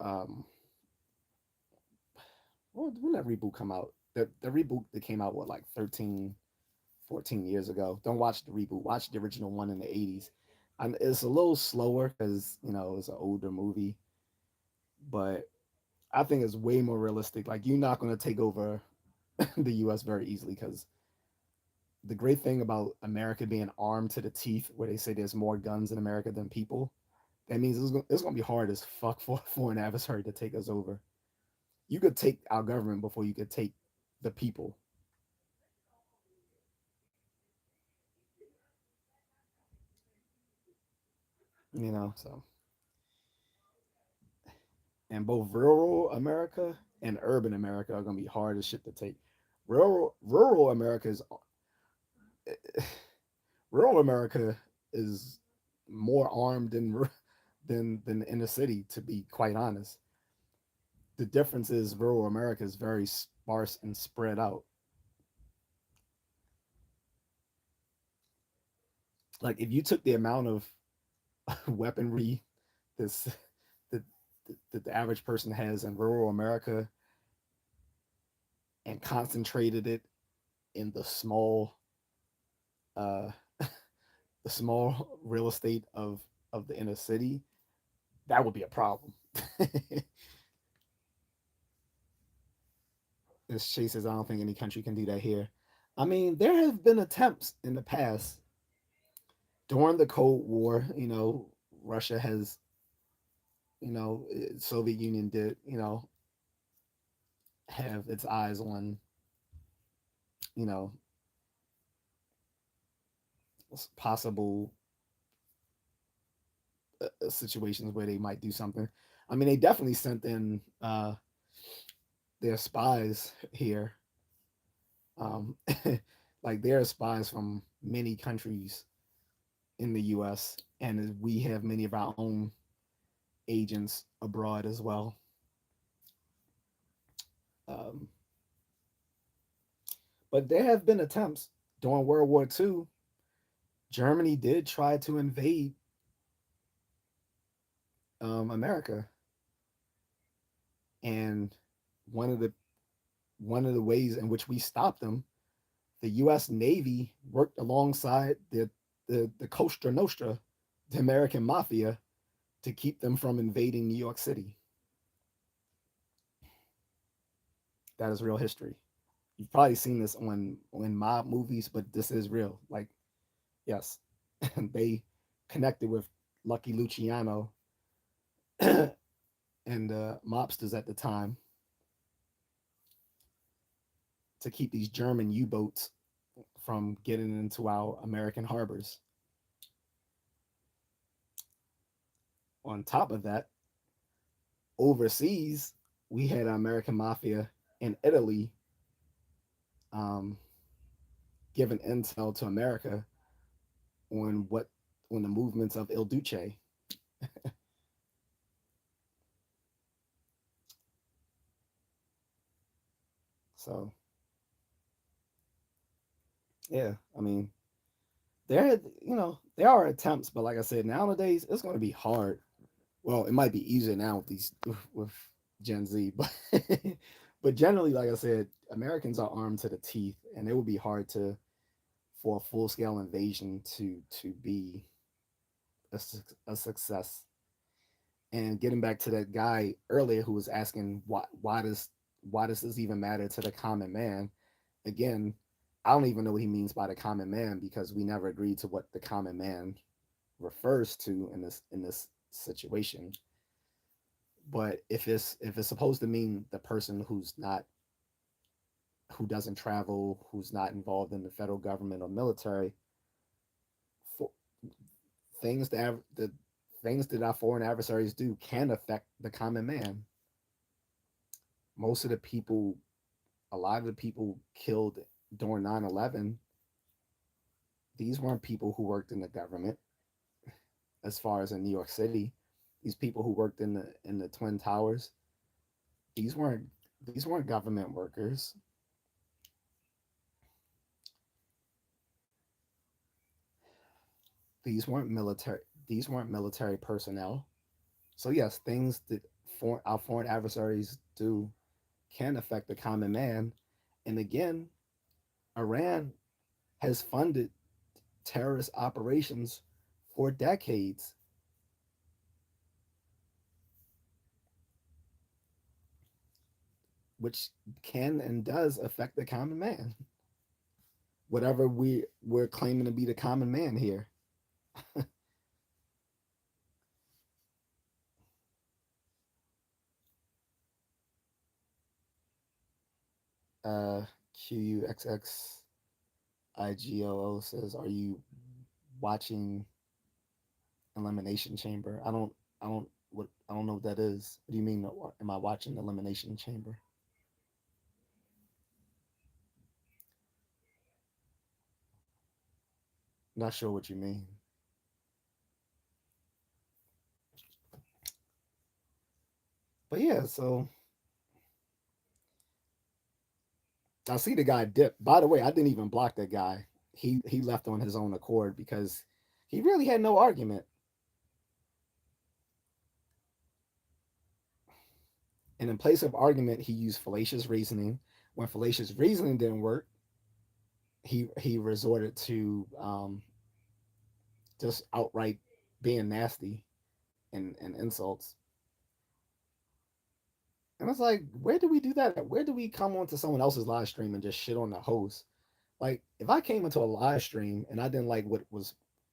Um, when that reboot come out? The reboot that came out what like 13. 14 years ago. Don't watch the reboot. Watch the original one in the 80s. And it's a little slower because it's an older movie, but I think it's way more realistic. Like you're not going to take over the U.S. very easily because the great thing about America being armed to the teeth, where they say there's more guns in America than people, that means it's going to be hard as fuck for an adversary to take us over. You could take our government before you could take the people. So and both rural America and urban America are going to be hard as shit to take. Rural America is rural America is more armed than the inner city. To be quite honest, the difference is rural America is very sparse and spread out. Like if you took the amount of weaponry this that that the average person has in rural America and concentrated it in uh, the small real estate of the inner city, that would be a problem. As Chase says, I don't think any country can do that here. I mean, there have been attempts in the past during the Cold War. Russia has, Soviet Union did, have its eyes on, you know, possible situations where they might do something. I mean, they definitely sent in their spies here. Um, like there are spies from many countries in the U.S. and we have many of our own agents abroad as well. Um, but there have been attempts during World War II. Germany did try to invade America, and one of the one of the ways in which we stopped them, the U.S. Navy worked alongside the Costa Nostra, the American mafia, to keep them from invading New York City. That is real history. You've probably seen this on mob movies, but this is real. Like, yes, they connected with Lucky Luciano and mobsters at the time to keep these German U-boats from getting into our American harbors. On top of that, overseas, we had American mafia in Italy um, giving intel to America on on the movements of Il Duce. So yeah, I mean, there are attempts, but like I said, nowadays it's going to be hard. Well, it might be easier now with these with Gen Z, but but generally, like I said, Americans are armed to the teeth, and it would be hard to for a full scale invasion to be a success. And getting back to that guy earlier who was asking why does this even matter to the common man? Again, I don't even know what he means by the common man because we never agreed to what the common man refers to in this situation. But if it's supposed to mean the person who doesn't travel, who's not involved in the federal government or military, for things that the things that our foreign adversaries do can affect the common man. Most of the people, a lot of the people killed during 9/11, these weren't people who worked in the government. As far as in New York City, these people who worked in the Twin Towers, these weren't these weren't government workers. These weren't military personnel. So yes, things that our foreign adversaries do can affect the common man. And again, Iran has funded terrorist operations for decades, which can and does affect the common man. Whatever we're claiming to be the common man here. QUXXIGOO says, "Are you watching Elimination Chamber?" I don't know what that is. What do you mean? Am I watching Elimination Chamber? Not sure what you mean. But yeah, so I see the guy dip. By the way, I didn't even block that guy. He left on his own accord because he really had no argument. And in place of argument, he used fallacious reasoning. When fallacious reasoning didn't work, he resorted to just outright being nasty and insults. And it's like, where do we do that at? Where do we come onto someone else's live stream and just shit on the host? Like, if I came into a live stream and I didn't like what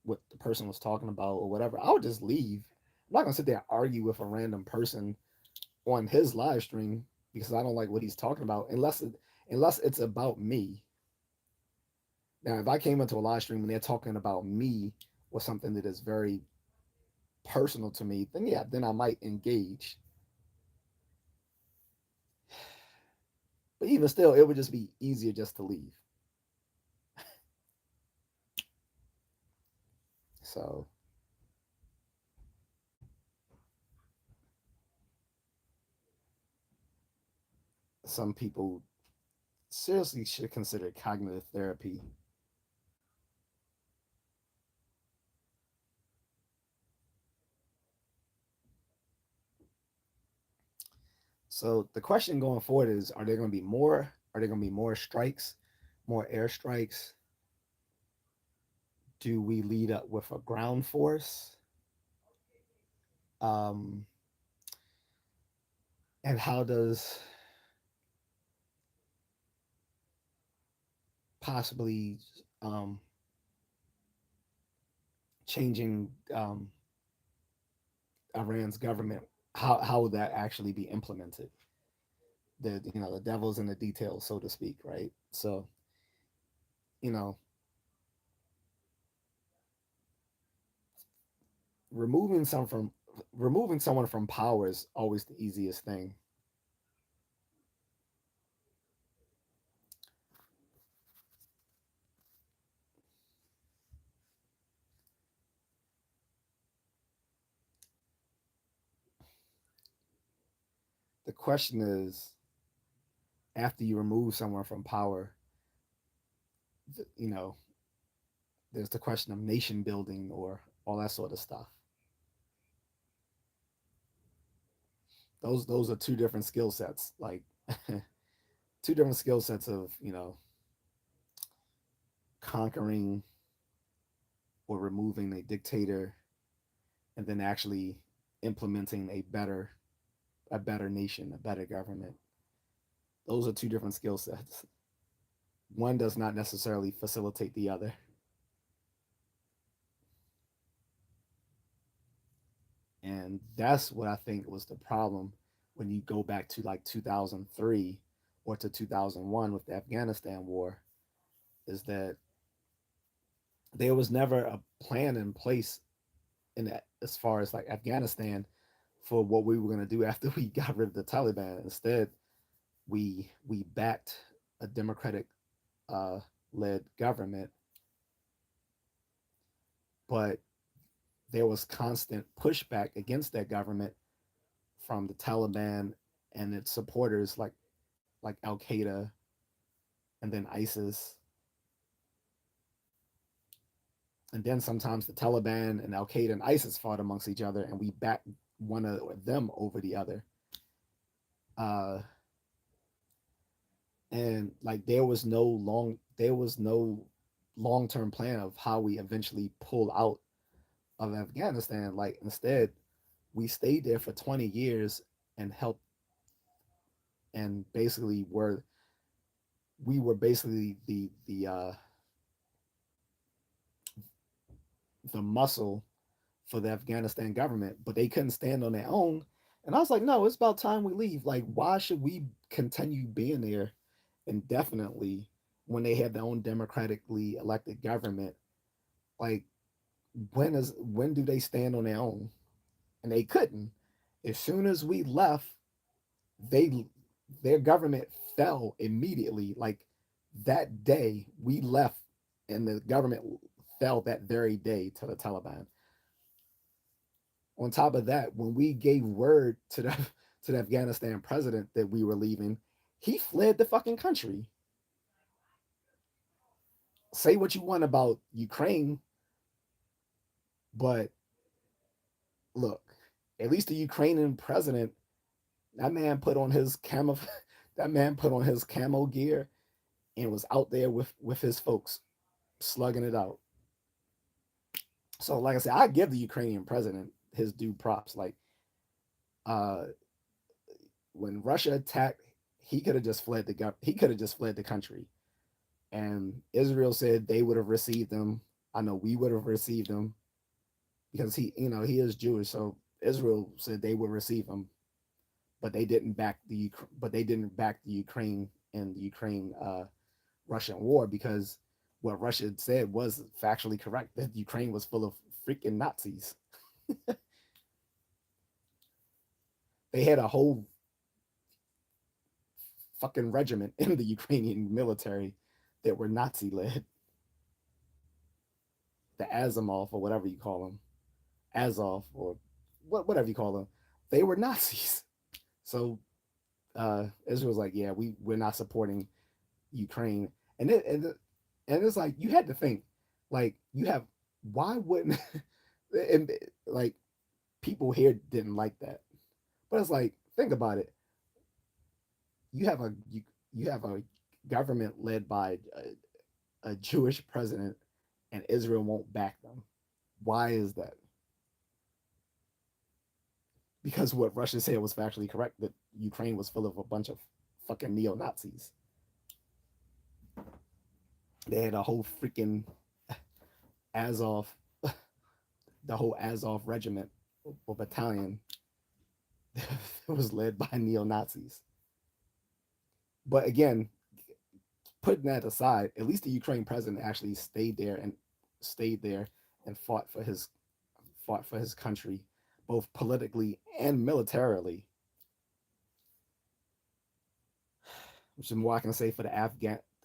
the person was talking about or whatever, I would just leave. I'm not gonna sit there and argue with a random person on his live stream because I don't like what he's talking about, unless it's about me. Now, if I came into a live stream and they're talking about me or something that is very personal to me, then yeah, then I might engage. But even still, it would just be easier just to leave. So some people seriously should consider cognitive therapy. So the question going forward is: Are there going to be more? Are there going to be more strikes, more airstrikes? Do we lead up with a ground force? Um, and how does possibly um, changing Iran's government, how would that actually be implemented? The devil's in the details, so to speak, right? So you know, removing some from removing someone from power is always the easiest thing. The question is, after you remove someone from power, you know, there's the question of nation building or all that sort of stuff. Those are two different skill sets, like two different skill sets of conquering or removing a dictator and then actually implementing a better nation, a better government. Those are two different skill sets. One does not necessarily facilitate the other. And that's what I think was the problem when you go back to like 2003 or to 2001 with the Afghanistan war, is that there was never a plan in place in that, as far as like Afghanistan, for what we were going to do after we got rid of the Taliban. Instead, we backed a democratic uh, led government, but there was constant pushback against that government from the Taliban and its supporters like Al Qaeda and then ISIS, and then sometimes the Taliban and Al Qaeda and ISIS fought amongst each other, and we backed one of them over the other. Uh, and like there was no long term plan of how we eventually pull out of Afghanistan. Like instead, we stayed there for 20 years and helped and basically were we were basically the muscle for the Afghanistan government, but they couldn't stand on their own. And I was like, no, it's about time we leave. Like, why should we continue being there indefinitely when they have their own democratically elected government? Like, when do they stand on their own? And they couldn't. As soon as we left, they their government fell immediately. Like that day we left, and the government fell that very day to the Taliban. On top of that, when we gave word to the Afghanistan president that we were leaving, he fled the fucking country. Say what you want about Ukraine, but look, at least the Ukrainian president, that man put on his camo, that man put on his camo gear and was out there with his folks slugging it out. So, like I said, I give the Ukrainian president his due props. Like, uh, when Russia attacked, he could have just fled he could have just fled the country. And Israel said they would have received them. I know we would have received them because he is Jewish. So Israel said they would receive him, but they didn't back the Ukraine and the Ukraine Russian war because what Russia said was factually correct that Ukraine was full of freaking Nazis. They had a whole fucking regiment in the Ukrainian military that were Nazi led. The Azimov or whatever you call them, Azov or whatever you call them, they were Nazis. So Israel's like, yeah, we're not supporting Ukraine, and it's like you had to think, like you have why wouldn't and like people here didn't like that, but it's like think about it. You have you have a government led by a Jewish president, and Israel won't back them. Why is that? Because what Russia said was factually correct that Ukraine was full of a bunch of fucking neo Nazis. They had a whole freaking Azov, the whole Azov regiment or battalion that was led by neo Nazis. But again, putting that aside, at least the Ukraine president actually stayed there and fought for his country, both politically and militarily. Which is more I can say for the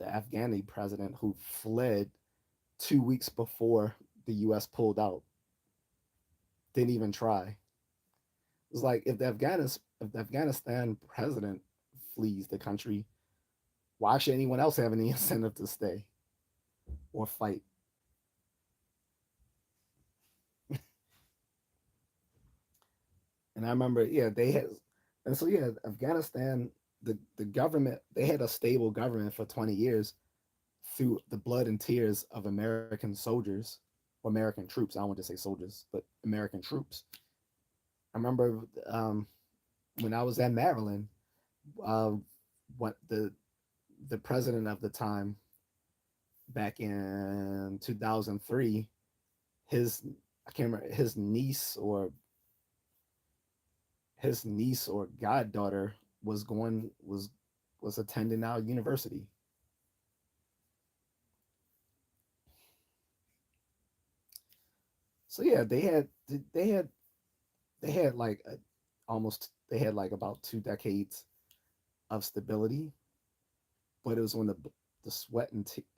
Afghani president who fled 2 weeks before the U.S. pulled out, didn't even try. It's like if the Afghanistan president flees the country, why should anyone else have any incentive to stay or fight? And I remember, yeah, they had, and so yeah, Afghanistan, the government, they had a stable government for 20 years through the blood and tears of American soldiers or American troops. I don't want to say soldiers, but American troops. I remember when I was at Maryland, uh, what the president of the time back in 2003, his I can't remember his niece or goddaughter was going was attending our university. So yeah, they had they had like they had like about 2 decades of stability, but it was when the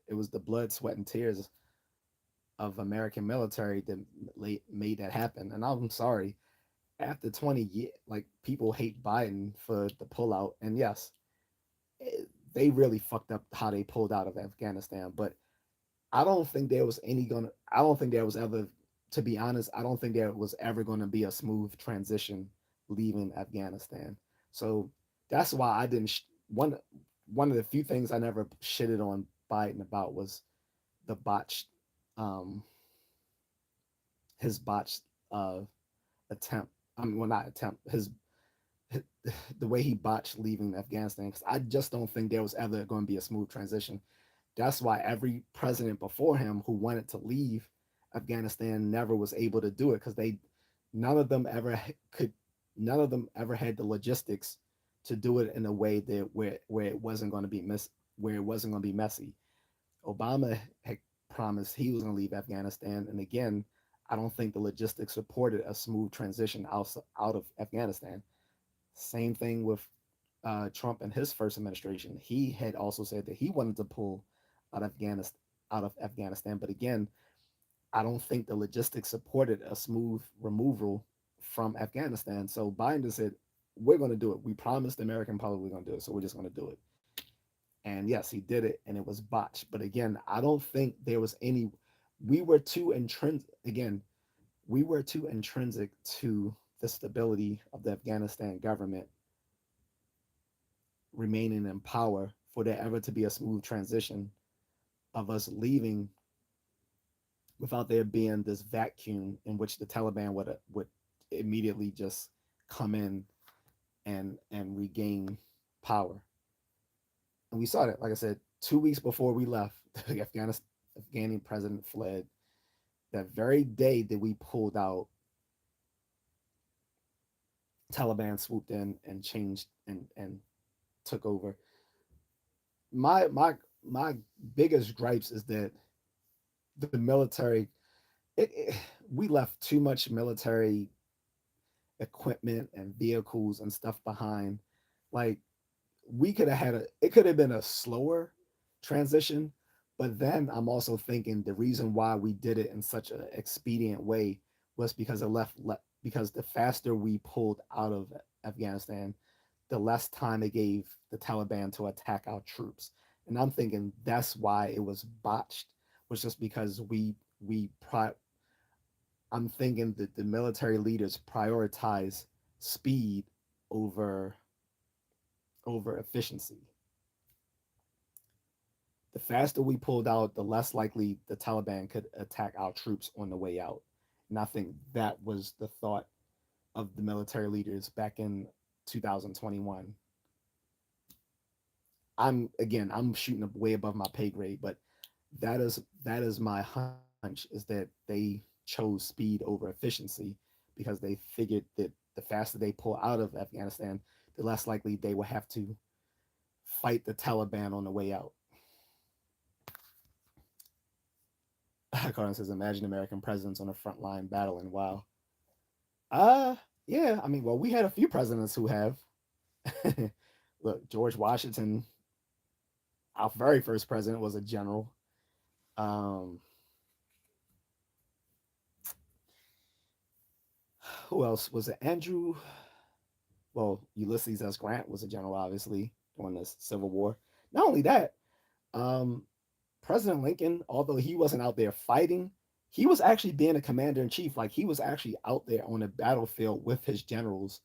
it was the blood, sweat, and tears of American military that made that happen. And I'm sorry, after 20 years, like people hate Biden for the pullout, and yes, they really fucked up how they pulled out of Afghanistan. But I don't think there was ever, to be honest, I don't think there was ever going to be a smooth transition leaving Afghanistan. So that's why I didn't. One of the few things I never shitted on Biden about was the botched um his botched attempt. I mean, well, not attempt. His the way he botched leaving Afghanistan. Because I just don't think there was ever going to be a smooth transition. That's why every president before him who wanted to leave Afghanistan never was able to do it because they none of them ever could none of them ever had the logistics to do it in a way that where it wasn't going to be where it wasn't going to be messy. Obama had promised he was going to leave Afghanistan, and again, I don't think the logistics supported a smooth transition out of Afghanistan. Same thing with Trump and his first administration. He had also said that he wanted to pull out of Afghanistan, but again, I don't think the logistics supported a smooth removal from Afghanistan. So Biden said, "We're going to do it. We promised the American public we're going to do it, so we're just going to do it." And yes, he did it, and it was botched. But again, I don't think there was any. We were too intrinsic. Again, we were too intrinsic to the stability of the Afghanistan government remaining in power for there ever to be a smooth transition of us leaving without there being this vacuum in which the Taliban would immediately just come in and regain power. And we saw that, like I said, 2 weeks before we left, the Afghani president fled. That very day that we pulled out, Taliban swooped in and changed and took over. My biggest gripes is that the military it we left too much military equipment and vehicles and stuff behind. Like we could have had a it could have been a slower transition, but then I'm also thinking the reason why we did it in such an expedient way was because because the faster we pulled out of Afghanistan, the less time it gave the Taliban to attack our troops. And I'm thinking that's why it was botched, was just because I'm thinking that the military leaders prioritize speed over efficiency. The faster we pulled out, the less likely the Taliban could attack our troops on the way out. And I think that was the thought of the military leaders back in 2021. I'm shooting up way above my pay grade, but that is my hunch is that they chose speed over efficiency because they figured that the faster they pull out of Afghanistan, the less likely they will have to fight the Taliban on the way out. Carter says, "Imagine American presidents on the front line battling." Wow. Uh, yeah. I mean, well, we had a few presidents who have. Look, George Washington, our very first president, was a general. Um, who else was it? Andrew. Well, Ulysses S. Grant was a general, obviously, during the Civil War. Not only that, um, President Lincoln, although he wasn't out there fighting, he was actually being a commander in chief. Like he was actually out there on the battlefield with his generals,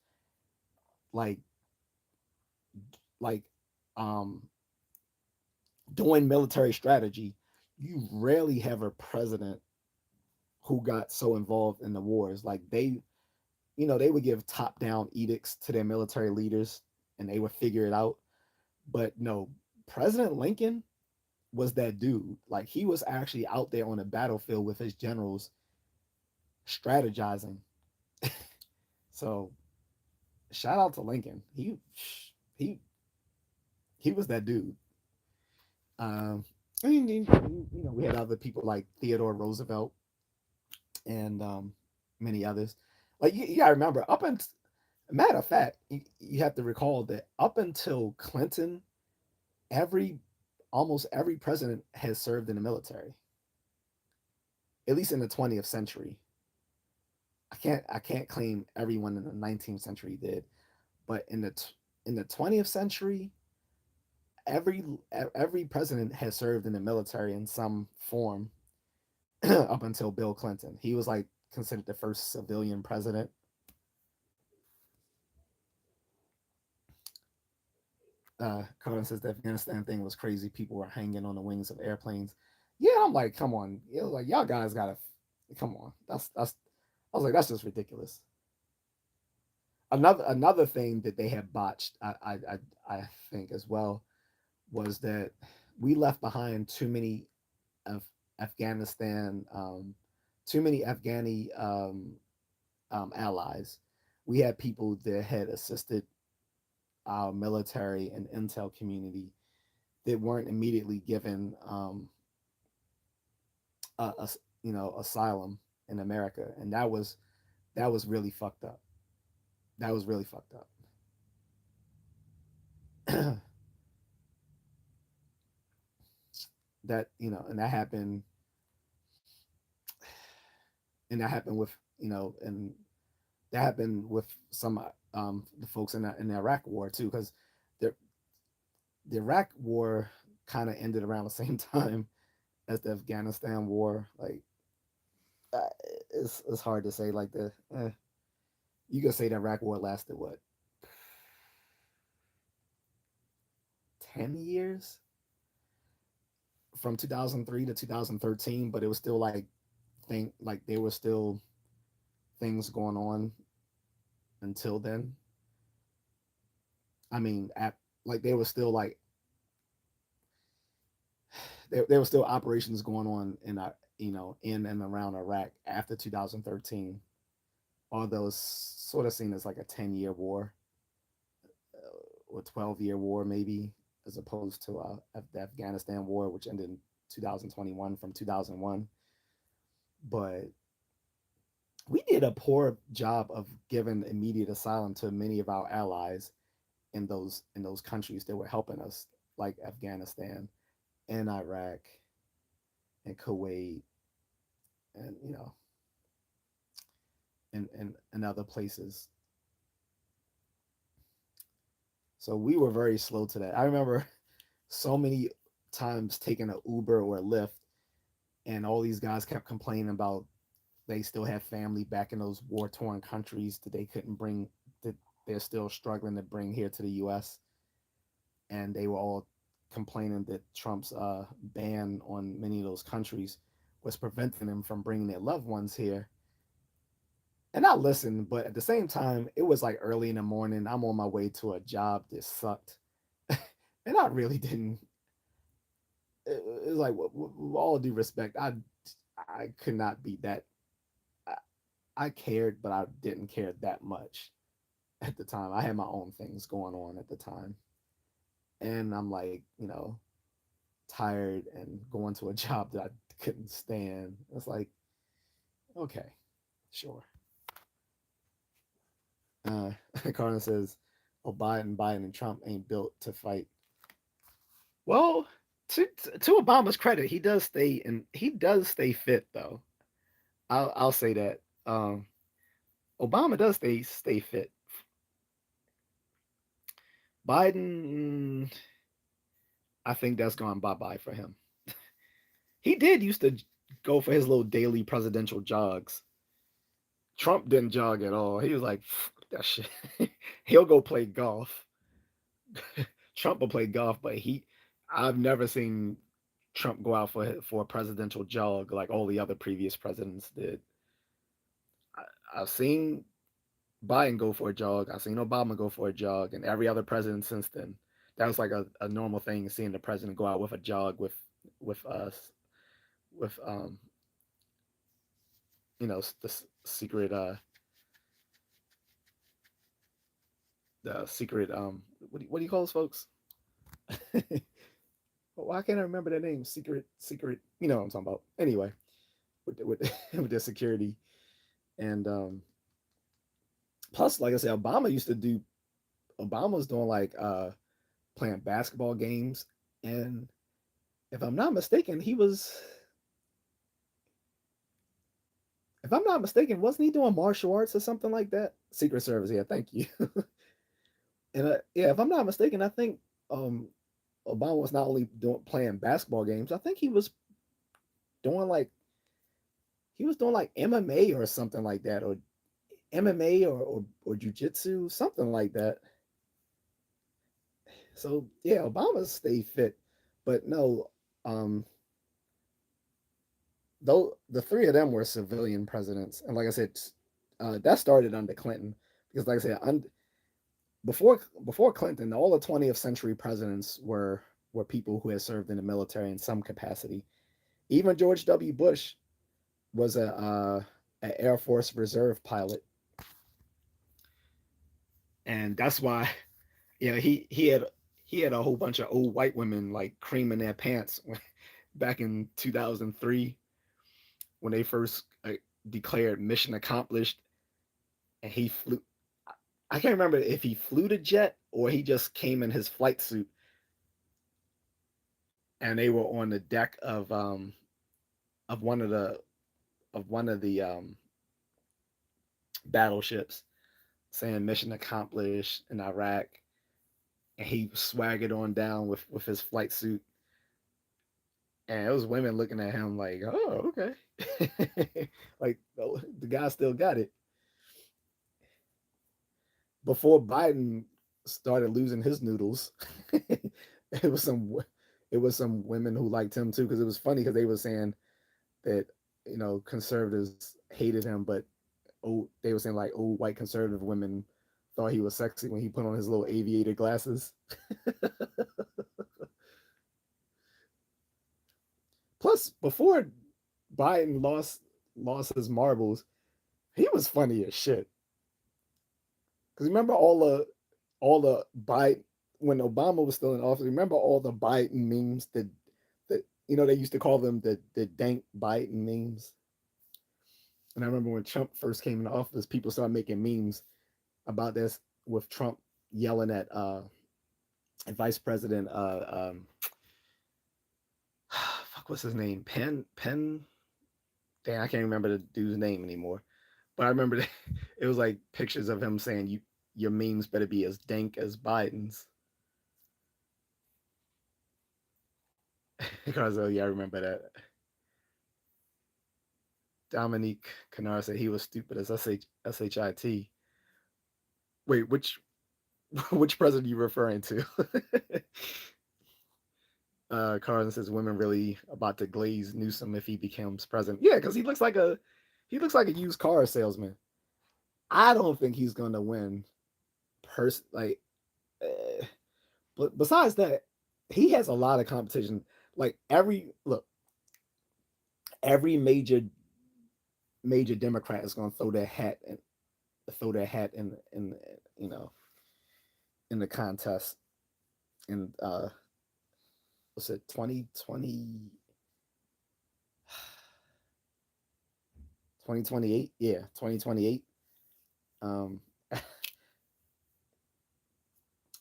like like um doing military strategy. You rarely have a president who got so involved in the wars. Like they would give top down edicts to their military leaders and they would figure it out. But no, President Lincoln was that dude. Like he was actually out there on the battlefield with his generals strategizing. So shout out to Lincoln. He he was that dude. I mean, we had other people like Theodore Roosevelt and many others. Like you gotta remember, matter of fact, you have to recall that up until Clinton, every almost every president has served in the military, at least in the 20th century. I can't claim everyone in the 19th century did, but in the 20th century, every every president has served in the military in some form up until Bill Clinton. He was like considered the first civilian president. Carter says the Afghanistan thing was crazy. People were hanging on the wings of airplanes. Yeah, I'm like, come on, like y'all guys gotta come on. That's I was like, that's just ridiculous. Another thing that they had botched, I think as well, was that we left behind too many of Afghanistan, too many Afghani allies. We had people that had assisted our military and intel community that weren't immediately given a asylum in America, and that was really fucked up. That was really fucked up. That and that happened with and that happened with some the folks in the Iraq War too, because the the Iraq War kind of ended around the same time as the Afghanistan War. Like uh, it's hard to say. Like you could say the Iraq War lasted what 10 years from 2003 to 2013, but it was still like there were still things going on until then. I mean, like there was still there were still operations going on in and around Iraq after 2013, although it's sort of seen as like a 10-year war or 12-year war maybe, as opposed to the Afghanistan war, which ended in 2021 from 2001. But we did a poor job of giving immediate asylum to many of our allies in those countries that were helping us, like Afghanistan and Iraq and Kuwait and and other places. So we were very slow to that. I remember so many times taking an Uber or a Lyft, and all these guys kept complaining about they still have family back in those war torn countries that they couldn't bring, that they're still struggling to bring here to the U.S. And they were all complaining that Trump's ban on many of those countries was preventing them from bringing their loved ones here. And I listened, but at the same time, it was like early in the morning. I'm on my way to a job that sucked, and I really didn't. It was like, with all due respect, I could not be that. I, I cared, but I didn't care that much at the time. I had my own things going on at the time, and I'm like, tired and going to a job that I couldn't stand. It's like, okay, sure. Uh, Carter says, "Oh, Biden, and Trump ain't built to fight." Well, to Obama's credit, he does stay fit though. I'll say that. Obama does stay fit. Biden, I think that's gone bye bye for him. He did used to go for his little daily presidential jogs. Trump didn't jog at all. He was like, that shit. He'll go play golf. Trump will play golf, but I've never seen Trump go out for a presidential jog like all the other previous presidents did. I've seen Biden go for a jog. I've seen Obama go for a jog, and every other president since then. That was like a normal thing, seeing the president go out with a jog with us with the secret what do you call those folks? Why can't I remember their name? Secret. You know what I'm talking about. Anyway, with their security and plus, like I said, Obama was doing like playing basketball games, and if I'm not mistaken, if I'm not mistaken, wasn't he doing martial arts or something like that? Secret Service, yeah, thank you. And yeah, if I'm not mistaken, I think um, Obama was not only doing playing basketball games. I think doing like he was doing like MMA or something like that, or MMA or jujitsu, something like that. So yeah, Obama stayed fit, but no, um, though the three of them were civilian presidents, and like I said, that started under Clinton because, like I said, before Clinton, all the 20th century presidents were people who had served in the military in some capacity. Even George W. Bush was an Air Force Reserve pilot, and that's why he had a whole bunch of old white women like creaming their pants back in 2003 when they first declared mission accomplished, and he flew. I can't remember if he flew the jet or he just came in his flight suit, and they were on the deck of one of the battleships saying mission accomplished in Iraq, and he swaggered on down with his flight suit, and it was women looking at him like, oh, okay, like the guy still got it. Before Biden started losing his noodles, it was some it was some women who liked him too because it was funny because they were saying that conservatives hated him, but they were saying like old white conservative women thought he was sexy when he put on his little aviator glasses. Plus, before Biden lost his marbles, he was funny as shit. Because remember all the Biden when Obama was still in office. Remember all the Biden memes that they used to call them the dank Biden memes. And I remember when Trump first came into office, people started making memes about this with Trump yelling at Vice President fuck what's his name? Penn. Dang, I can't remember the dude's name anymore. But I remember that it was like pictures of him saying your memes better be as dank as Biden's. Because yeah, I remember that. Dominique Kennard said he was stupid as shit. Wait, which which president are you referring to? Carson says women really about to glaze Newsom if he becomes president. Yeah, because he looks like a used car salesman. I don't think he's gonna win. Like, but besides that, he has a lot of competition. Like every major Democrat is gonna throw their hat in you know in the contest in what's it 2028, yeah, 2028. um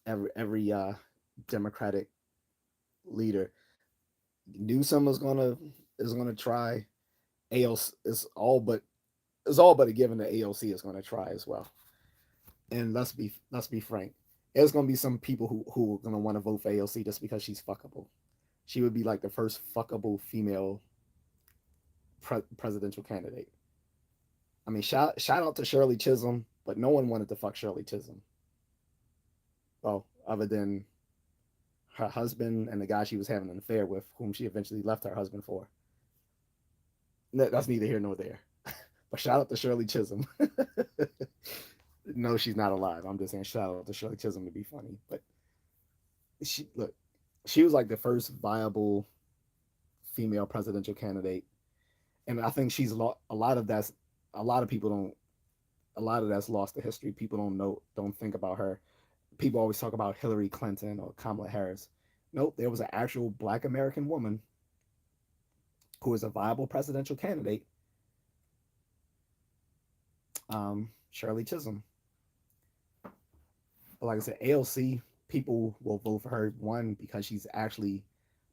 every Democratic leader. Newsom is gonna try. AOC is all but a given that AOC is gonna try as well. And let's be frank, there's gonna be some people who are gonna want to vote for AOC just because she's fuckable. She would be like the first fuckable female presidential candidate. I mean, shout out to Shirley Chisholm, but no one wanted to fuck Shirley Chisholm. Well, other than her husband and the guy she was having an affair with, whom she eventually left her husband for. That's neither here nor there. But shout out to Shirley Chisholm. No, she's not alive. I'm just saying shout out to Shirley Chisholm to be funny. But look, she was like the first viable female presidential candidate, and I think she's a lot of that's a lot of people don't a lot of that's lost to history. People don't think about her. People always talk about Hillary Clinton or Kamala Harris. Nope, there was an actual Black American woman who was a viable presidential candidate, Shirley Chisholm. But like I said, AOC people will vote for her, one because she's actually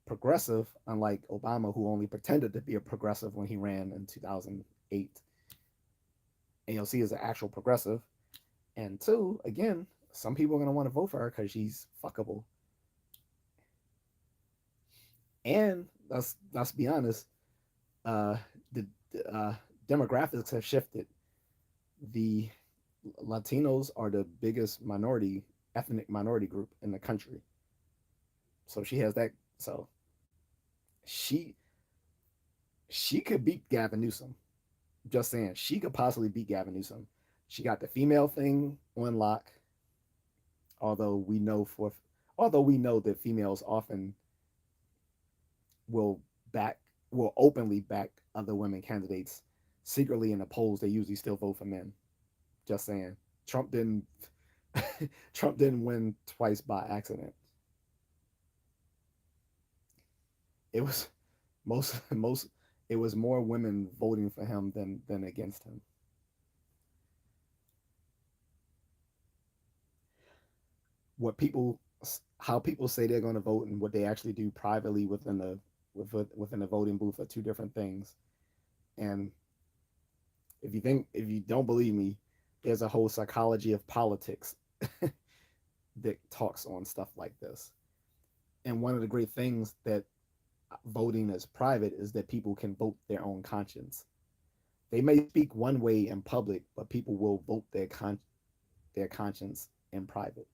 progressive, unlike Obama, who only pretended to be a progressive when he ran in 2008. AOC is an actual progressive, and two, again, some people are going to want to vote for her because she's fuckable. And let's be honest, uh, the demographics have shifted. The Latinos are the biggest ethnic minority group in the country. So she has that. So she She could beat Gavin Newsom. Just saying, she could possibly beat Gavin Newsom. She got the female thing on lock. Although we know for, although we know that females often will back, will openly back other women candidates. Secretly in the polls, they usually still vote for men. Just saying, Trump didn't. Trump didn't win twice by accident. It was most. It was more women voting for him than against him. What people, how people say they're going to vote and what they actually do privately within the voting booth are two different things. And if you don't believe me, there's a whole psychology of politics that talks on stuff like this. And one of the great things that voting is private is that people can vote their own conscience. They may speak one way in public, but people will vote their conscience in private,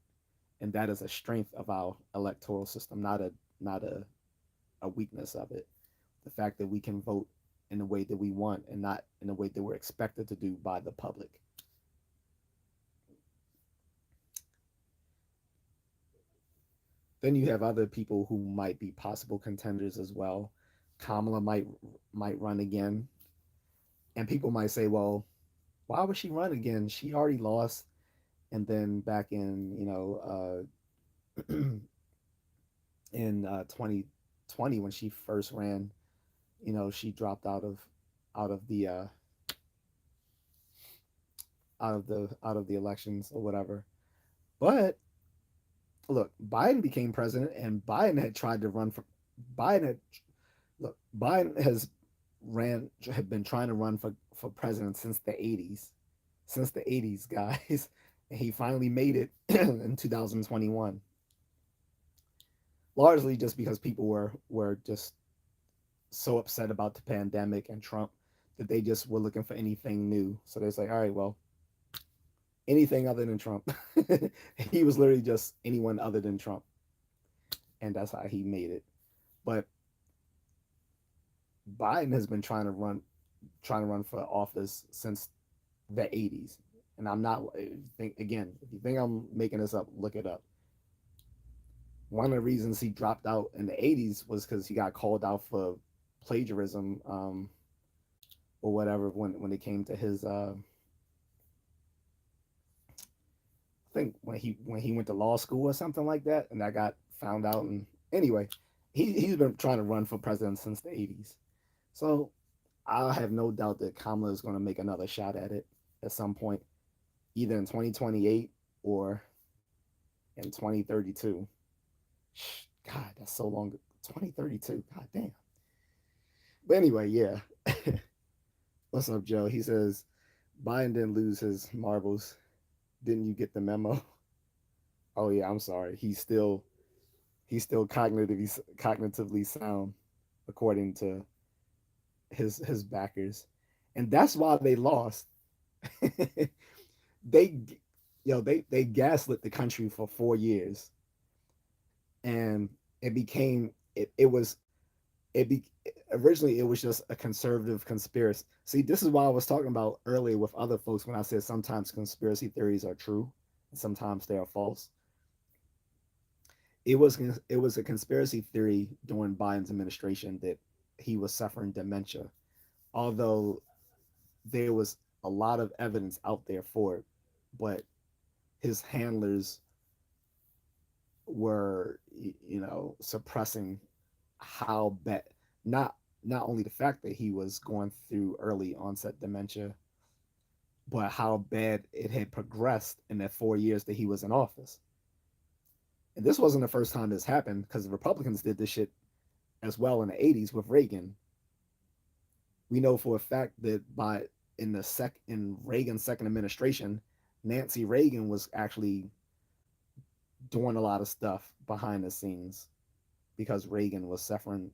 and that is a strength of our electoral system, not a weakness of it. The fact that we can vote in the way that we want and not in the way that we're expected to do by the public. Then you have other people who might be possible contenders as well. Kamala might run again, and people might say, "Well, why would she run again? She already lost." And then back in in 2020 when she first ran, she dropped out of the out of the elections or whatever. But look, Biden became president, and Biden had tried to run for Biden had look Biden has ran had been trying to run for president since the 80s, guys. And he finally made it in 2021, largely just because people were just so upset about the pandemic and Trump that they just were looking for anything new. So they're like, all right, well, anything other than Trump. He was literally just anyone other than Trump, and that's how he made it. But Biden has been trying to run for office since the 80s. And I'm not think again, if you think I'm making this up, look it up. One of the reasons he dropped out in the 80s was because he got called out for plagiarism, or whatever when it came to his I think when he went to law school or something like that, and that got found out. And anyway, he's been trying to run for president since the 80s. So I have no doubt that Kamala is going to make another shot at it at some point, either in 2028 or in 2032. God, that's so long. 2032. God damn. But anyway, yeah. What's up, Joe? He says Biden didn't lose his marbles. Didn't you get the memo? Oh yeah, I'm sorry. He's still cognitively sound, according to his backers, and that's why they lost. they they gaslit the country for 4 years, and it became it was it be originally it was just a conservative conspiracy. See, this is why I was talking about earlier with other folks when I said sometimes conspiracy theories are true and sometimes they are false. It was a conspiracy theory during Biden's administration that he was suffering dementia, although there was a lot of evidence out there for it. But his handlers were, suppressing how bad, not not only the fact that he was going through early onset dementia, but how bad it had progressed in that 4 years that he was in office. And this wasn't the first time this happened, because the Republicans did this shit as well in the 80s with Reagan. We know for a fact that in Reagan's second administration, Nancy Reagan was actually doing a lot of stuff behind the scenes because Reagan was suffering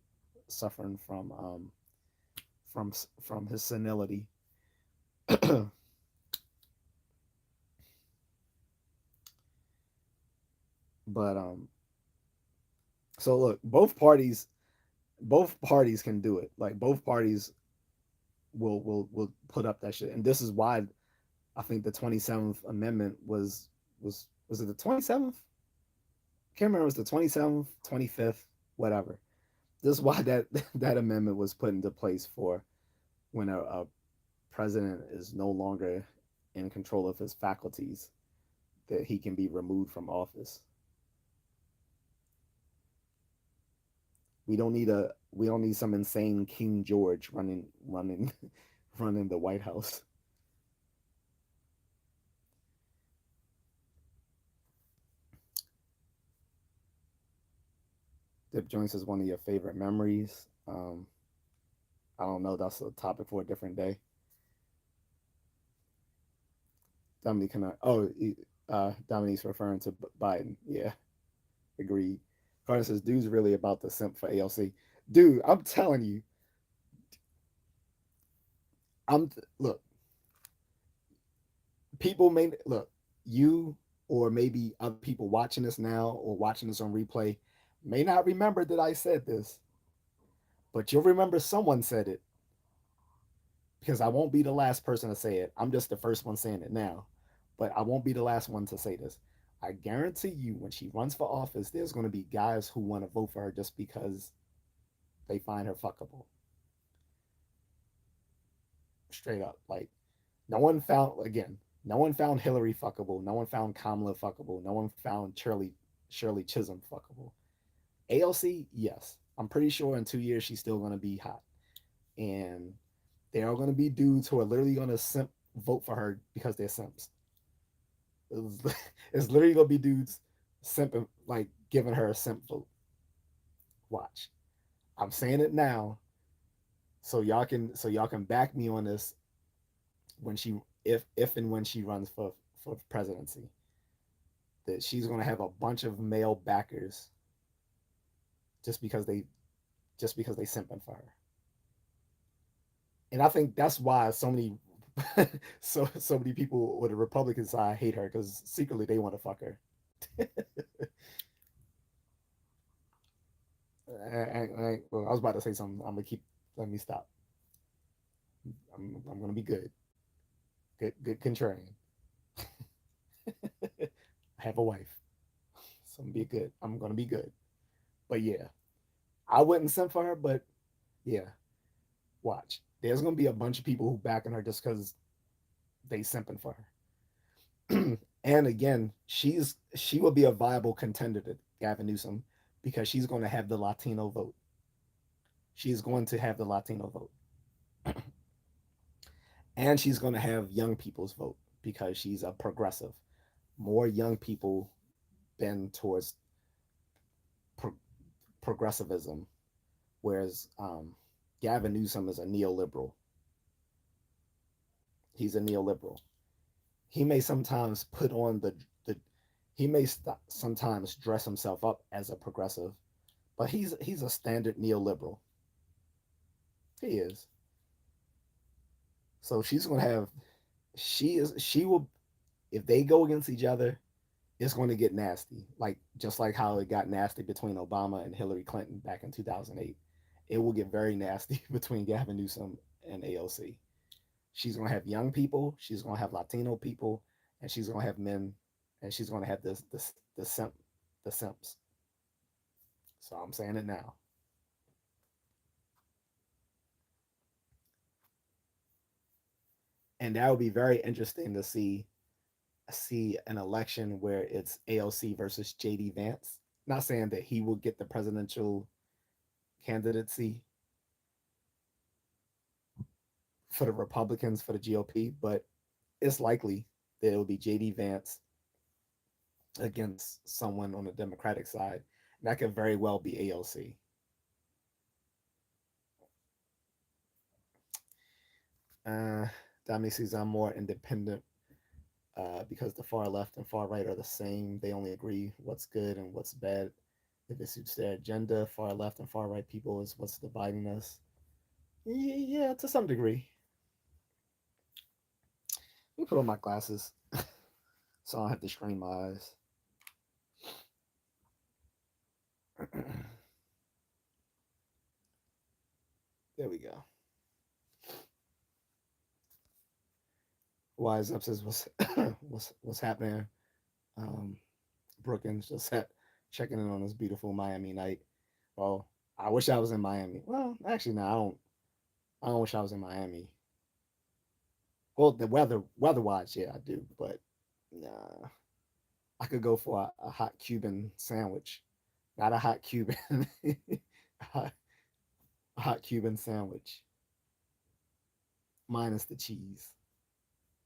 from his senility. But so look, both parties both parties can do it. Like both parties will put up that shit, and this is why I think the 27th Amendment was it the 27th? Can't remember. It was the 27th, 25th, whatever. This is why that amendment was put into place for when a president is no longer in control of his faculties, that he can be removed from office. We don't need some insane King George running the White House. Dip joints is one of your favorite memories. I don't know. That's a topic for a different day. Dominique can Dominique's referring to Biden. Yeah, agreed. Carter says, "Dude's really about the simp for ALC." Dude, I'm telling you, look. People may look you or maybe other people watching this now or watching this on replay may not remember that I said this, but you'll remember someone said it because I won't be the last person to say it. I'm just the first one saying it now, but I won't be the last one to say this. I guarantee you, when she runs for office, there's going to be guys who want to vote for her just because they find her fuckable. Straight up. Like, no one found, again, no one found Hillary fuckable. No one found Kamala fuckable. No one found Shirley Chisholm fuckable. ALC, yes. I'm pretty sure in 2 years she's still going to be hot. And there are going to be dudes who are literally going to vote for her because they're simps. It's, it's literally going to be dudes simping, like giving her a simp vote. Watch. I'm saying it now so y'all can back me on this when she if and when she runs for presidency. That she's going to have a bunch of male backers just because they simping for her. And I think that's why so many so many people with the Republican side hate her because secretly they want to fuck her. Well, I was about to say something. I'm gonna keep. Let me stop. I'm gonna be good. Good contrarian. I have a wife, so I'm gonna be good. I'm gonna be good. But yeah, I wouldn't send for her. But yeah, watch. There's gonna be a bunch of people who backing her just because they simping for her. And again, she will be a viable contender to Gavin Newsom because she's going to have the Latino vote. She's going to have the Latino vote, and she's going to have young people's vote because she's a progressive. More young people bend towards pro- progressivism, whereas Gavin Newsom is a neoliberal. He's a neoliberal. He may sometimes put on the he may sometimes dress himself up as a progressive, but he's a standard neoliberal. He is. So she's gonna have she will if they go against each other, it's going to get nasty. Like just like how it got nasty between Obama and Hillary Clinton back in 2008. It will get very nasty between Gavin Newsom and AOC. She's going to have young people, she's going to have Latino people, and she's going to have men, and she's going to have the simps. So I'm saying it now. And that would be very interesting to see an election where it's AOC versus JD Vance. Not saying that he will get the presidential candidacy for the Republicans for the GOP, but it's likely that it will be JD Vance against someone on the Democratic side. And that could very well be AOC. Uh, Dominic says I'm more independent because the far left and far right are the same. They only agree what's good and what's bad if it suits their agenda. Far left and far right people is what's dividing us. Yeah, to some degree. Let me put on my glasses so I don't have to strain my eyes. There we go. Wise up says what's happening. Um, Brookins just checking in on this beautiful Miami night. Well, I wish I was in Miami. Well, actually, no, I don't. I don't wish I was in Miami. Well, the weather wise, yeah, I do. But nah, I could go for a hot Cuban sandwich, not a hot Cuban, a hot Cuban sandwich minus the cheese.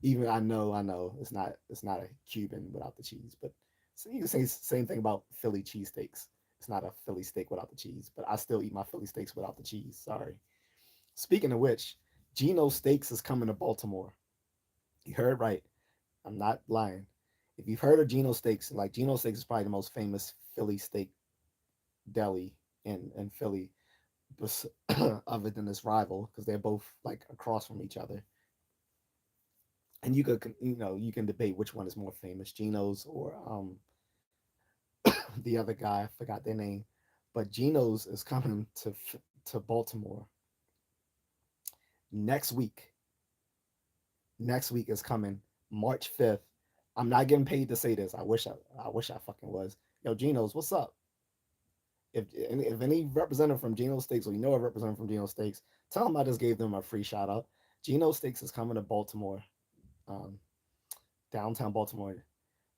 Even I know it's not a Cuban without the cheese, but so you can say the same thing about Philly cheesesteaks. It's not a Philly steak without the cheese, but I still eat my Philly steaks without the cheese. Sorry. Speaking of which, Geno Steaks is coming to Baltimore. You heard right. I'm not lying. If you've heard of Geno Steaks, like Geno Steaks is probably the most famous Philly steak deli in Philly, other than its rival, because they're both like across from each other. And you can debate which one is more famous, Geno's or the other guy. I forgot their name, but Geno's is coming to Baltimore next week. Next week is coming March 5th. I'm not getting paid to say this. I wish I fucking was. Yo, Geno's, what's up? If any representative from Geno Steaks or you know a representative from Geno Steaks, tell them I just gave them a free shout out. Geno Steaks is coming to Baltimore, um, downtown Baltimore,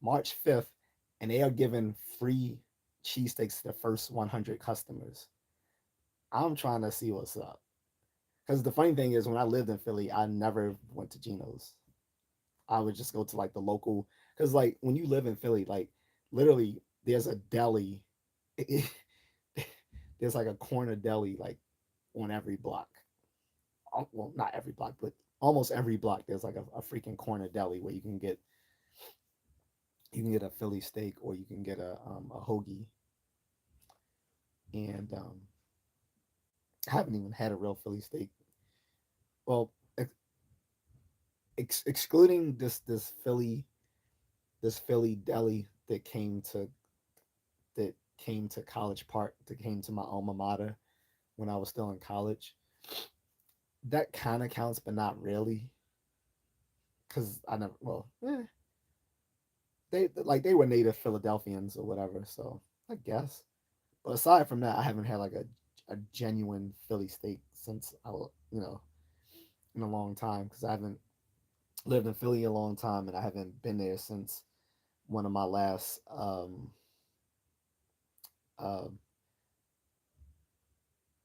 March 5th, and they are giving free cheesesteaks to the first 100 customers. I'm trying to see what's up. Because the funny thing is, when I lived in Philly, I never went to Geno's. I would just go to like the local. Because like when you live in Philly, like literally, there's a deli. There's like a corner deli like on every block. Well, not every block, but almost every block. There's like a freaking corner deli where you can get a Philly steak or you can get a hoagie. And I haven't even had a real Philly steak. Well, excluding this Philly deli that came to College Park, that came to my alma mater when I was still in college. That kind of counts, but not really, because I never. Well, they were native Philadelphians or whatever, so I guess. But aside from that, I haven't had like a genuine Philly steak since in a long time, because I haven't lived in Philly a long time and I haven't been there since one of my last uh,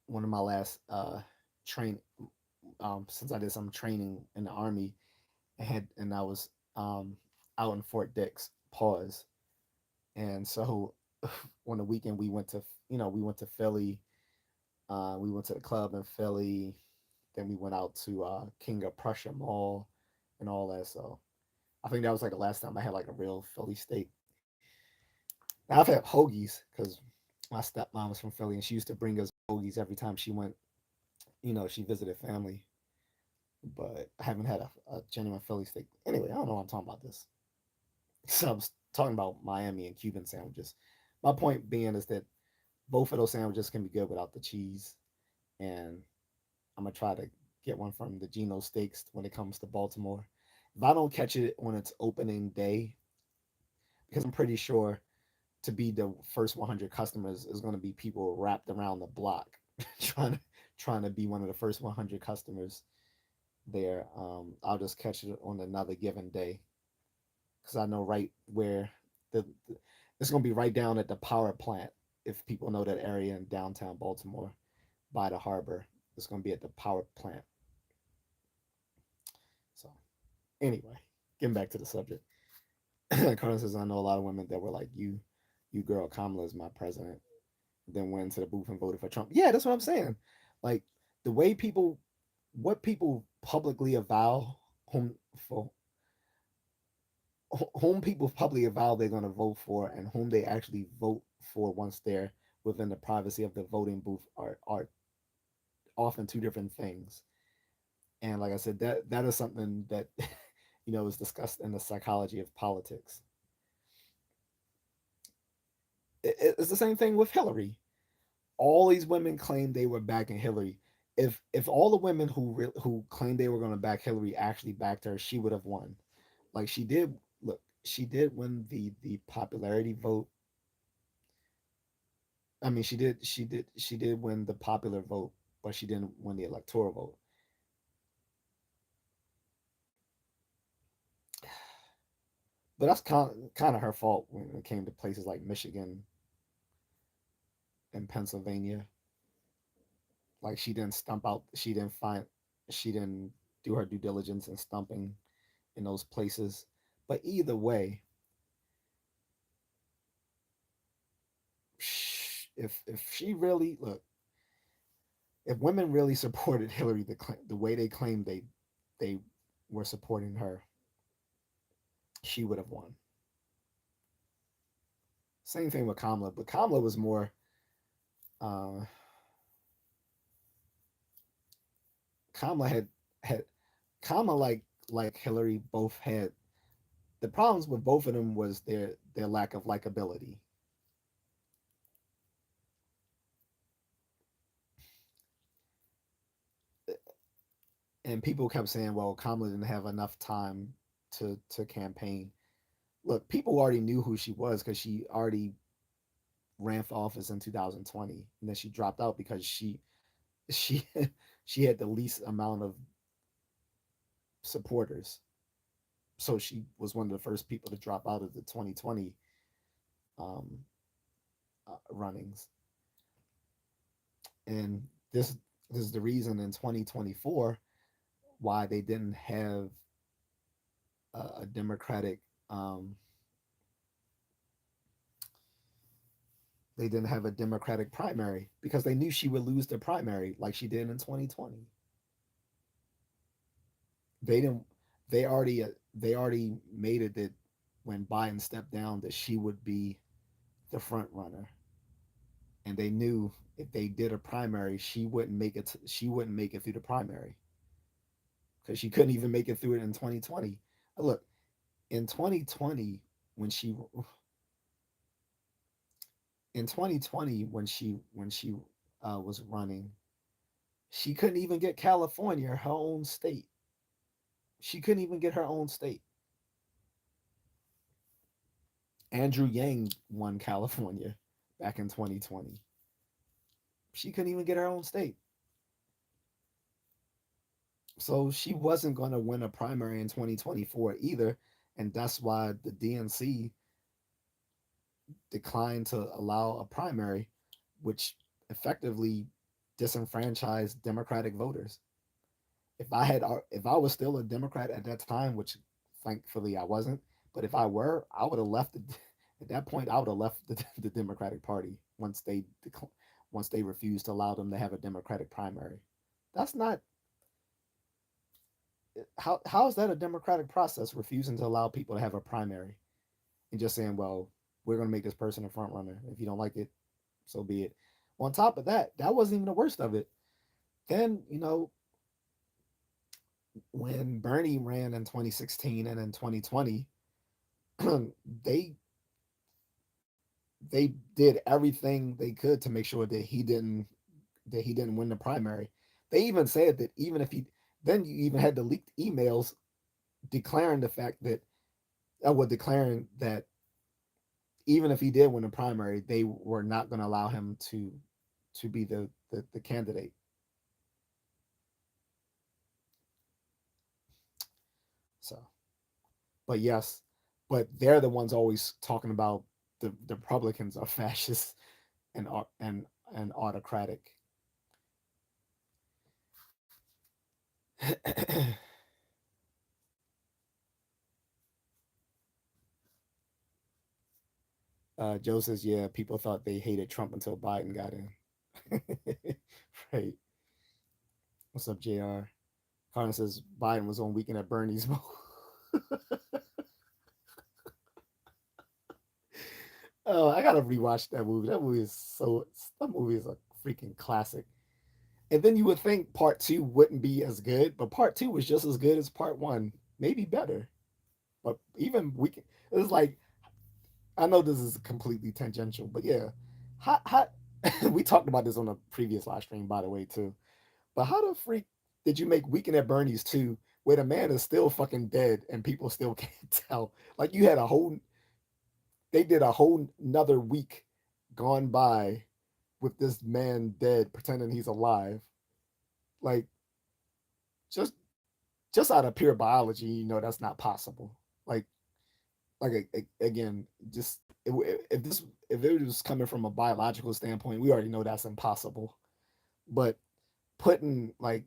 one of my last train since I did some training in the army and I was out in Fort Dix. Pause. And so on the weekend we went to Philly. We went to the club in Philly. Then we went out to King of Prussia Mall and all that. So I think that was like the last time I had like a real Philly steak. Now, I've had hoagies because my stepmom was from Philly and she used to bring us hoagies every time she visited family. But I haven't had a genuine Philly steak. Anyway, I don't know why I'm talking about this. So I was talking about Miami and Cuban sandwiches. My point being is that both of those sandwiches can be good without the cheese, and I'm gonna try to get one from the Geno Steaks when it comes to Baltimore. If I don't catch it on its opening day, because I'm pretty sure to be the first 100 customers is going to be people wrapped around the block trying to trying to be one of the first 100 customers there. I'll just catch it on another given day because I know right where the it's going to be right down at the power plant. If people know that area in downtown Baltimore by the harbor, it's going to be at the power plant. So anyway, getting back to the subject. Carter says, I know a lot of women that were like, you girl, Kamala is my president. Then went to the booth and voted for Trump. Yeah, that's what I'm saying. Like the way what people publicly avow whom for whom people publicly avow they're going to vote for and whom they actually vote for once they're within the privacy of the voting booth are often two different things. And like I said, that is something that is discussed in the psychology of politics. It's the same thing with Hillary. All these women claimed they were backing Hillary. if all the women who claimed they were going to back Hillary actually backed her, she would have won. Like she did. Look, she did win the popularity vote. I mean, she did win the popular vote, but she didn't win the electoral vote. But that's kind of her fault when it came to places like Michigan and Pennsylvania. Like she didn't stump out. She didn't find. She didn't do her due diligence in stumping in those places. But either way, if she really look, if women really supported Hillary the way they claimed they were supporting her, she would have won. Same thing with Kamala, but Kamala was more. Uh, Kamala had Kamala like Hillary both had the problems with both of them was their lack of likability. And people kept saying, "Well, Kamala didn't have enough time to campaign." Look, people already knew who she was because she already ran for office in 2020, and then she dropped out because she she had the least amount of supporters. So she was one of the first people to drop out of the 2020 um, runnings, and this is the reason in 2024 why they didn't have a Democratic they didn't have a Democratic primary because they knew she would lose the primary like she did in 2020. They didn't. They already made it that when Biden stepped down that she would be the front runner, and they knew if they did a primary, she wouldn't make it through the primary because she couldn't even make it through it in 2020. Look, in 2020 when she in 2020 when she was running, she couldn't even get California, her own state. She couldn't even get her own state. Andrew Yang won California back in 2020. She couldn't even get her own state. So she wasn't going to win a primary in 2024 either. And that's why the DNC declined to allow a primary, which effectively disenfranchised Democratic voters. If I was still a Democrat at that time, which thankfully I wasn't, but if I were, I would have left. At that point, I would have left the Democratic Party once they refused to allow them to have a Democratic primary. That's not how is that a democratic process refusing to allow people to have a primary and just saying, well, we're going to make this person a front runner. If you don't like it, so be it. On top of that, that wasn't even the worst of it. Then when Bernie ran in 2016 and in 2020, they they did everything they could to make sure that he didn't win the primary. They even said that even if he then you even had the leaked emails declaring the fact that declaring that even if he did win the primary, they were not going to allow him to be the candidate. So, but yes, but they're the ones always talking about the Republicans are fascist and and autocratic. Joe says, "Yeah, people thought they hated Trump until Biden got in." Right. What's up, Jr. Connor says Biden was on Weekend at Bernie's. Oh, I gotta rewatch that movie. That movie is a freaking classic. And then you would think part two wouldn't be as good, but part two was just as good as part one, maybe better. But even we can, it's like I know this is completely tangential, but yeah, how we talked about this on a previous live stream, by the way, too. But how the freak did you make Weekend at Bernie's 2 where the man is still fucking dead and people still can't tell? Like you had a whole they did a whole another week gone by with this man dead pretending he's alive. Like just just out of pure biology, that's not possible. Like again, just if this if it was coming from a biological standpoint, we already know that's impossible. But putting like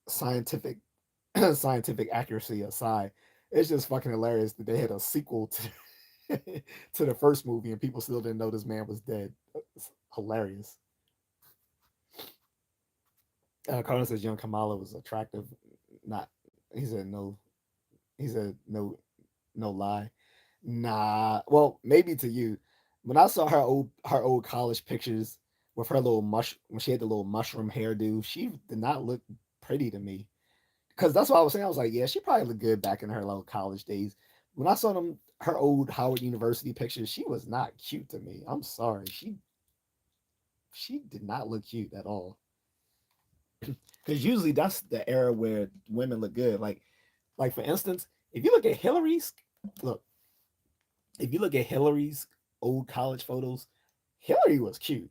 scientific scientific accuracy aside, it's just fucking hilarious that they had a sequel to to the first movie and people still didn't know this man was dead. It's hilarious. Carlos says young Kamala was attractive. Not he said no. He said no lie. Nah. Well, maybe to you. When I saw her old college pictures with her little when she had the little mushroom hairdo, she did not look pretty to me. Because that's what I was saying. I was like, yeah, she probably looked good back in her little college days. When I saw her old Howard University pictures, she was not cute to me. I'm sorry, she did not look cute at all. Because usually that's the era where women look good. Like for instance, if you look at look, if you look at Hillary's old college photos, Hillary was cute.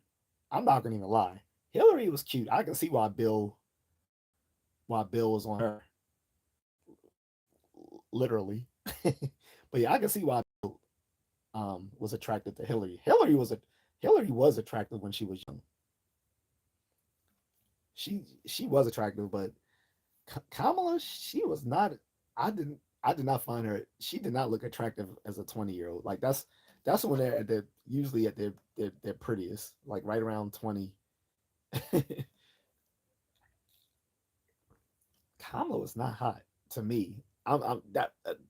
I'm not gonna even lie. Hillary was cute. I can see why Bill was on her, literally. But yeah, I can see why Bill was attracted to Hillary. Hillary was attractive when she was young. She was attractive, but Kamala, she was not. I did not find her. She did not look attractive as a 20-year old. Like that's when they're at their usually at their prettiest, like right around 20. Kamala was not hot to me.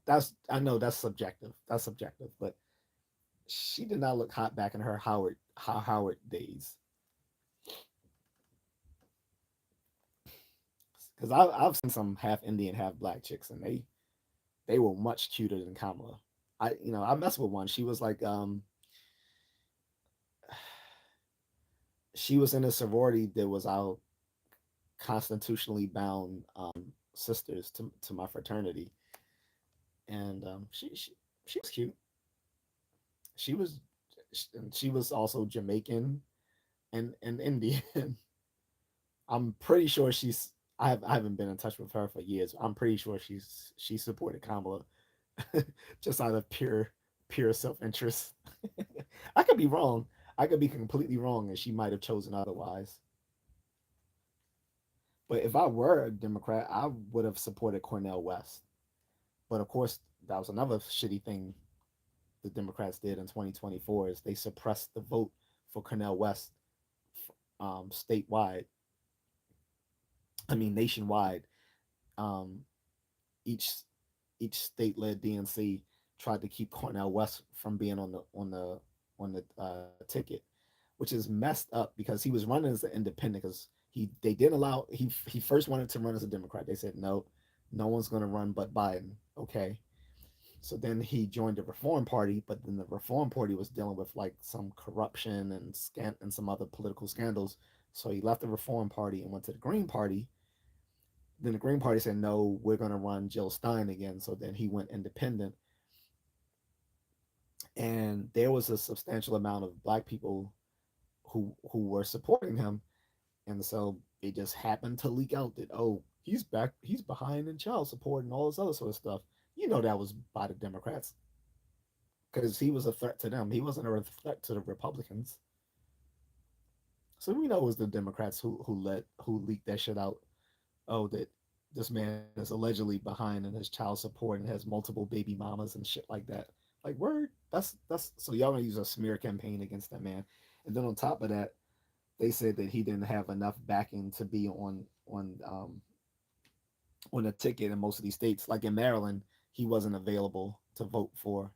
That's I know that's subjective. That's subjective, but she did not look hot back in her Howard days. Because I've seen some half Indian, half black chicks, and they were much cuter than Kamala. I messed with one. She was in a sorority that was our constitutionally bound sisters to my fraternity, and she was cute. She was she was also Jamaican and Indian. I'm pretty sure I haven't been in touch with her for years. I'm pretty sure she supported Kamala just out of pure self interest. I could be wrong. I could be completely wrong, and she might have chosen otherwise. But if I were a Democrat, I would have supported Cornel West. But of course, that was another shitty thing the Democrats did in 2024 is they suppressed the vote for Cornel West statewide. I mean nationwide. Um, each each state-led DNC tried to keep Cornel West from being on the ticket, which is messed up because he was running as an independent because they didn't allow he first wanted to run as a Democrat. They said no, no one's going to run but Biden. Okay, so then he joined the Reform Party, but then the Reform Party was dealing with like some corruption and some other political scandals. So he left the Reform Party and went to the Green Party. Then the Green Party said, no, we're going to run Jill Stein again. So then he went independent. And there was a substantial amount of black people who were supporting him. And so it just happened to leak out that, oh, he's behind in child support and all this other sort of stuff. That was by the Democrats because he was a threat to them. He wasn't a threat to the Republicans. So we know it was the Democrats who leaked that shit out. Oh, that this man is allegedly behind in his child support and has multiple baby mamas and shit like that. Like word, that's so y'all gonna use a smear campaign against that man. And then on top of that, they said that he didn't have enough backing to be on a ticket in most of these states. Like in Maryland, he wasn't available to vote for.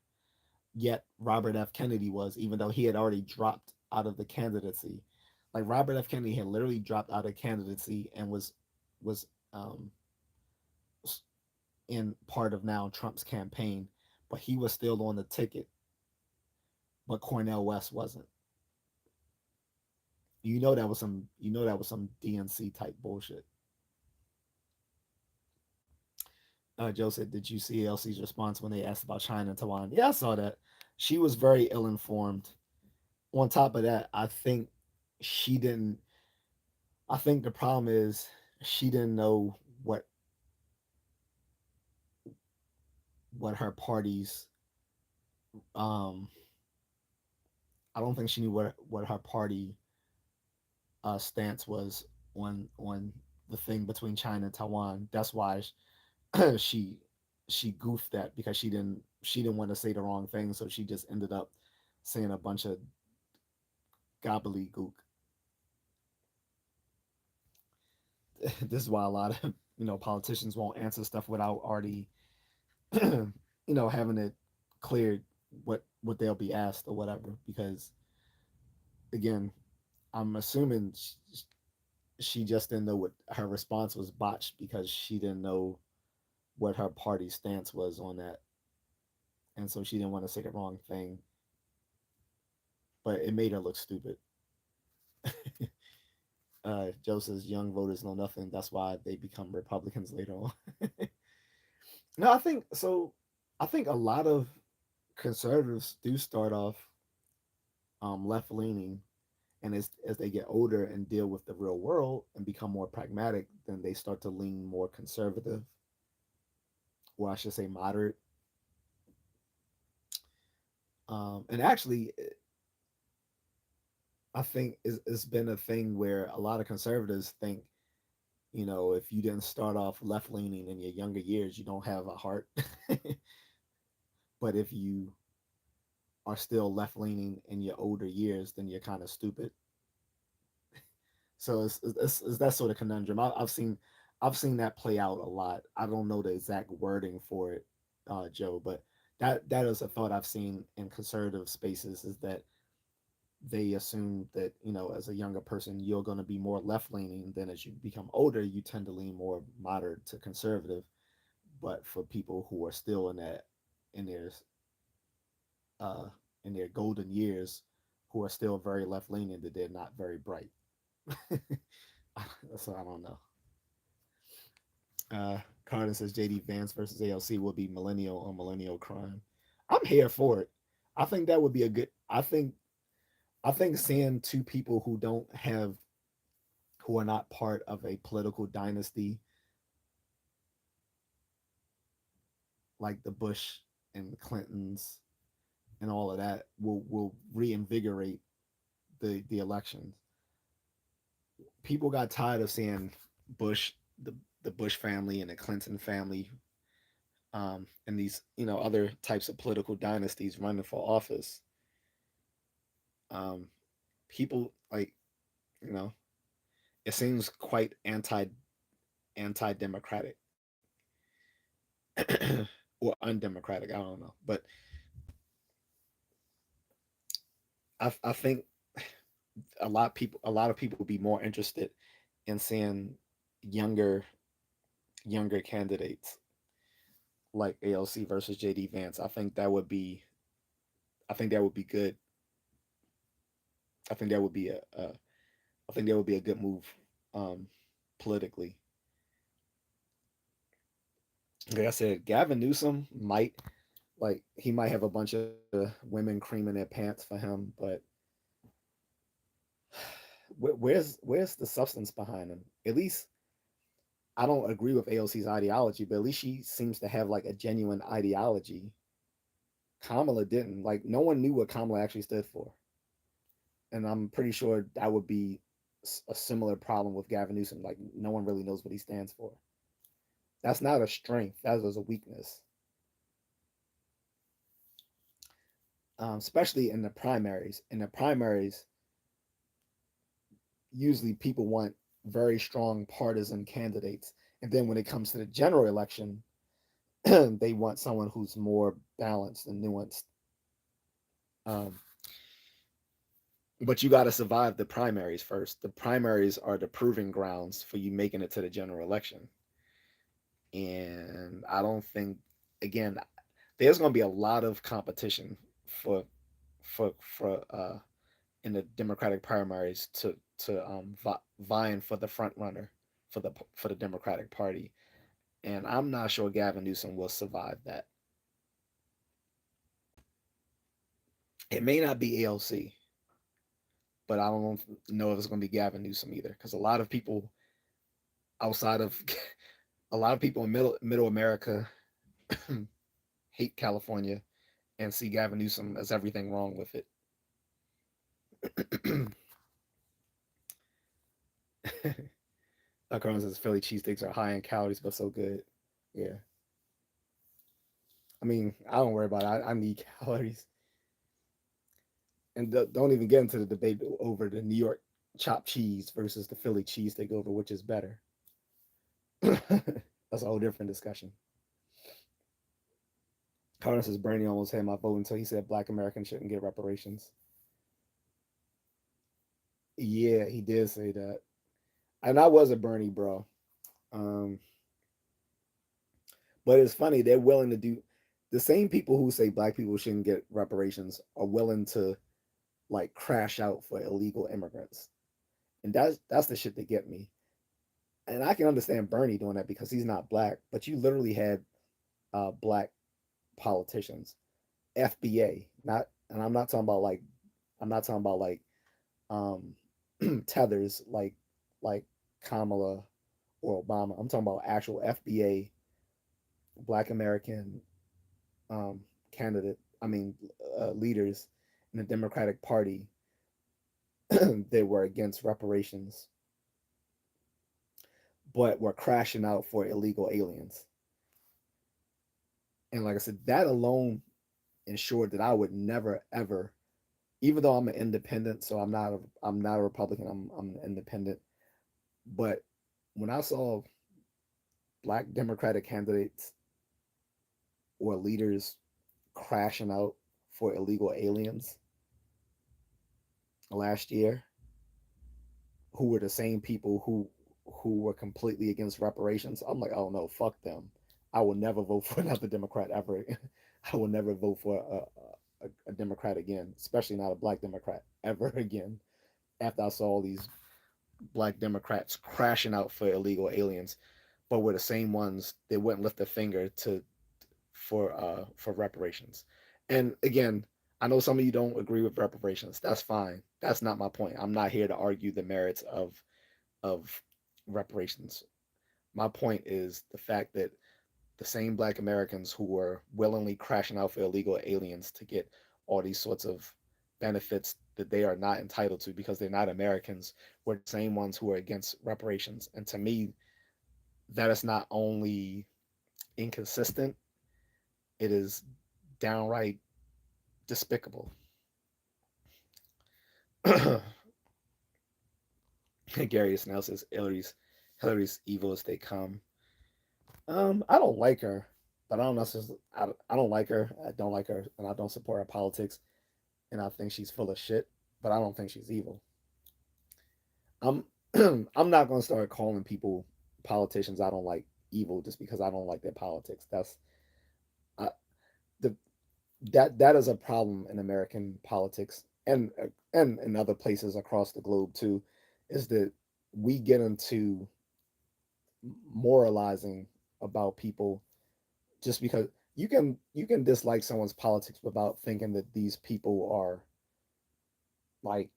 Yet Robert F. Kennedy was, even though he had already dropped out of the candidacy. Like Robert F. Kennedy had literally dropped out of candidacy and was um, in part of now Trump's campaign, but he was still on the ticket, but Cornel West wasn't. You know that was some DNC type bullshit. Joe said, "Did you see LC's response when they asked about China and Taiwan?" Yeah, I saw that. She was very ill informed. On top of that, she didn't. I think the problem is she didn't know what her party's. Um, I don't think she knew what her party stance was on the thing between China and Taiwan. That's why she she goofed that because she didn't want to say the wrong thing, so she just ended up saying a bunch of gobbledygook. This is why a lot of politicians won't answer stuff without already having it cleared what they'll be asked or whatever. Because again, I'm assuming she just didn't know what her response was botched because she didn't know what her party stance was on that, and so she didn't want to say the wrong thing. But it made her look stupid. Joe says young voters know nothing. That's why they become Republicans later on. No, I think so. I think a lot of conservatives do start off left leaning, and as they get older and deal with the real world and become more pragmatic, then they start to lean more conservative, or I should say moderate. And actually, I think it's been a thing where a lot of conservatives think, if you didn't start off left leaning in your younger years, you don't have a heart. But if you are still left leaning in your older years, then you're kind of stupid. So it's that sort of conundrum. I've seen that play out a lot. I don't know the exact wording for it, Joe, but that is a thought I've seen in conservative spaces is that they assume that as a younger person you're going to be more left leaning. Then as you become older, you tend to lean more moderate to conservative. But for people who are still in their uh, in their golden years, who are still very left leaning, that they're not very bright. So I don't know. Carter says JD Vance versus ALC will be millennial on millennial crime. I'm here for it. I think that would be a good. I think seeing two people who are not part of a political dynasty like the Bush and Clintons and all of that will reinvigorate the elections. People got tired of seeing Bush, the Bush family and the Clinton family, and these other types of political dynasties running for office. Um, People like you know it seems quite anti democratic or undemocratic. I don't know, but I think a lot of people would be more interested in seeing younger younger candidates like ALC versus JD Vance. I think that would be good. I think that would be I think that would be a good move um politically. Like I said, Gavin Newsom he might have a bunch of women creaming their pants for him, but where's the substance behind him? At least I don't agree with AOC's ideology, but at least she seems to have like a genuine ideology. Kamala didn't. Like no one knew what Kamala actually stood for, and I'm pretty sure that would be a similar problem with Gavin Newsom. Like no one really knows what he stands for. That's not a strength. That is a weakness, especially in the primaries. In the primaries, usually people want very strong partisan candidates, and then when it comes to the general election, they want someone who's more balanced and nuanced. Um, but you got to survive the primaries first. The primaries are the proving grounds for you making it to the general election. And I don't think, again, there's going to be a lot of competition for in the Democratic primaries vying for the front runner for the Democratic Party, and I'm not sure Gavin Newsom will survive that. It may not be ALC, but I don't know if it's going to be Gavin Newsom either, because a lot of people outside of a lot of people in middle America hate California and see Gavin Newsom as everything wrong with it. Occurrence says Philly cheesesteaks are high in calories but so good. Yeah, I mean I don't worry about it. I need calories, and don't even get into the debate over the New York chopped cheese versus the Philly cheesesteak over which is better. That's a whole different discussion. Carter says Bernie almost had my vote until he said Black Americans shouldn't get reparations. Yeah, he did say that, and I was a Bernie bro. Um, but it's funny they're willing to do the same people who say Black people shouldn't get reparations are willing to like crash out for illegal immigrants, and that's the shit that get me. And I can understand Bernie doing that because he's not black, but you literally had black politicians, FBA, not, and I'm not talking about like um, tethers like Kamala or Obama. I'm talking about actual FBA, Black American candidate. I mean, leaders in the Democratic Party that were against reparations, but were crashing out for illegal aliens. And like I said, that alone ensured that I would never ever, even though I'm an independent, so I'm not a Republican. I'm an independent. But when I saw black Democratic candidates or leaders crashing out for illegal aliens last year, who were the same people who were completely against reparations, I'm like, oh no, fuck them. I will never vote for another Democrat ever. I will never vote for a Democrat again, especially not a black Democrat ever again. After I saw all these black Democrats crashing out for illegal aliens, but were the same ones that wouldn't lift a finger to for reparations. And again, I know some of you don't agree with reparations. That's fine. That's not my point. I'm not here to argue the merits of reparations. My point is the fact that the same black Americans who were willingly crashing out for illegal aliens to get all these sorts of benefits that they are not entitled to because they're not Americans were the same ones who were against reparations. And to me, that is not only inconsistent, it is downright despicable. Gary Snell says Hillary's evil as they come. I don't like her, but I don't necessarily. I don't like her. I don't like her, and I don't support her politics. And I think she's full of shit. But I don't think she's evil. I'm I'm not gonna start calling people politicians I don't like evil just because I don't like their politics. That's I, the that is a problem in American politics and in other places across the globe too, is that we get into moralizing about people just because you can dislike someone's politics without thinking that these people are like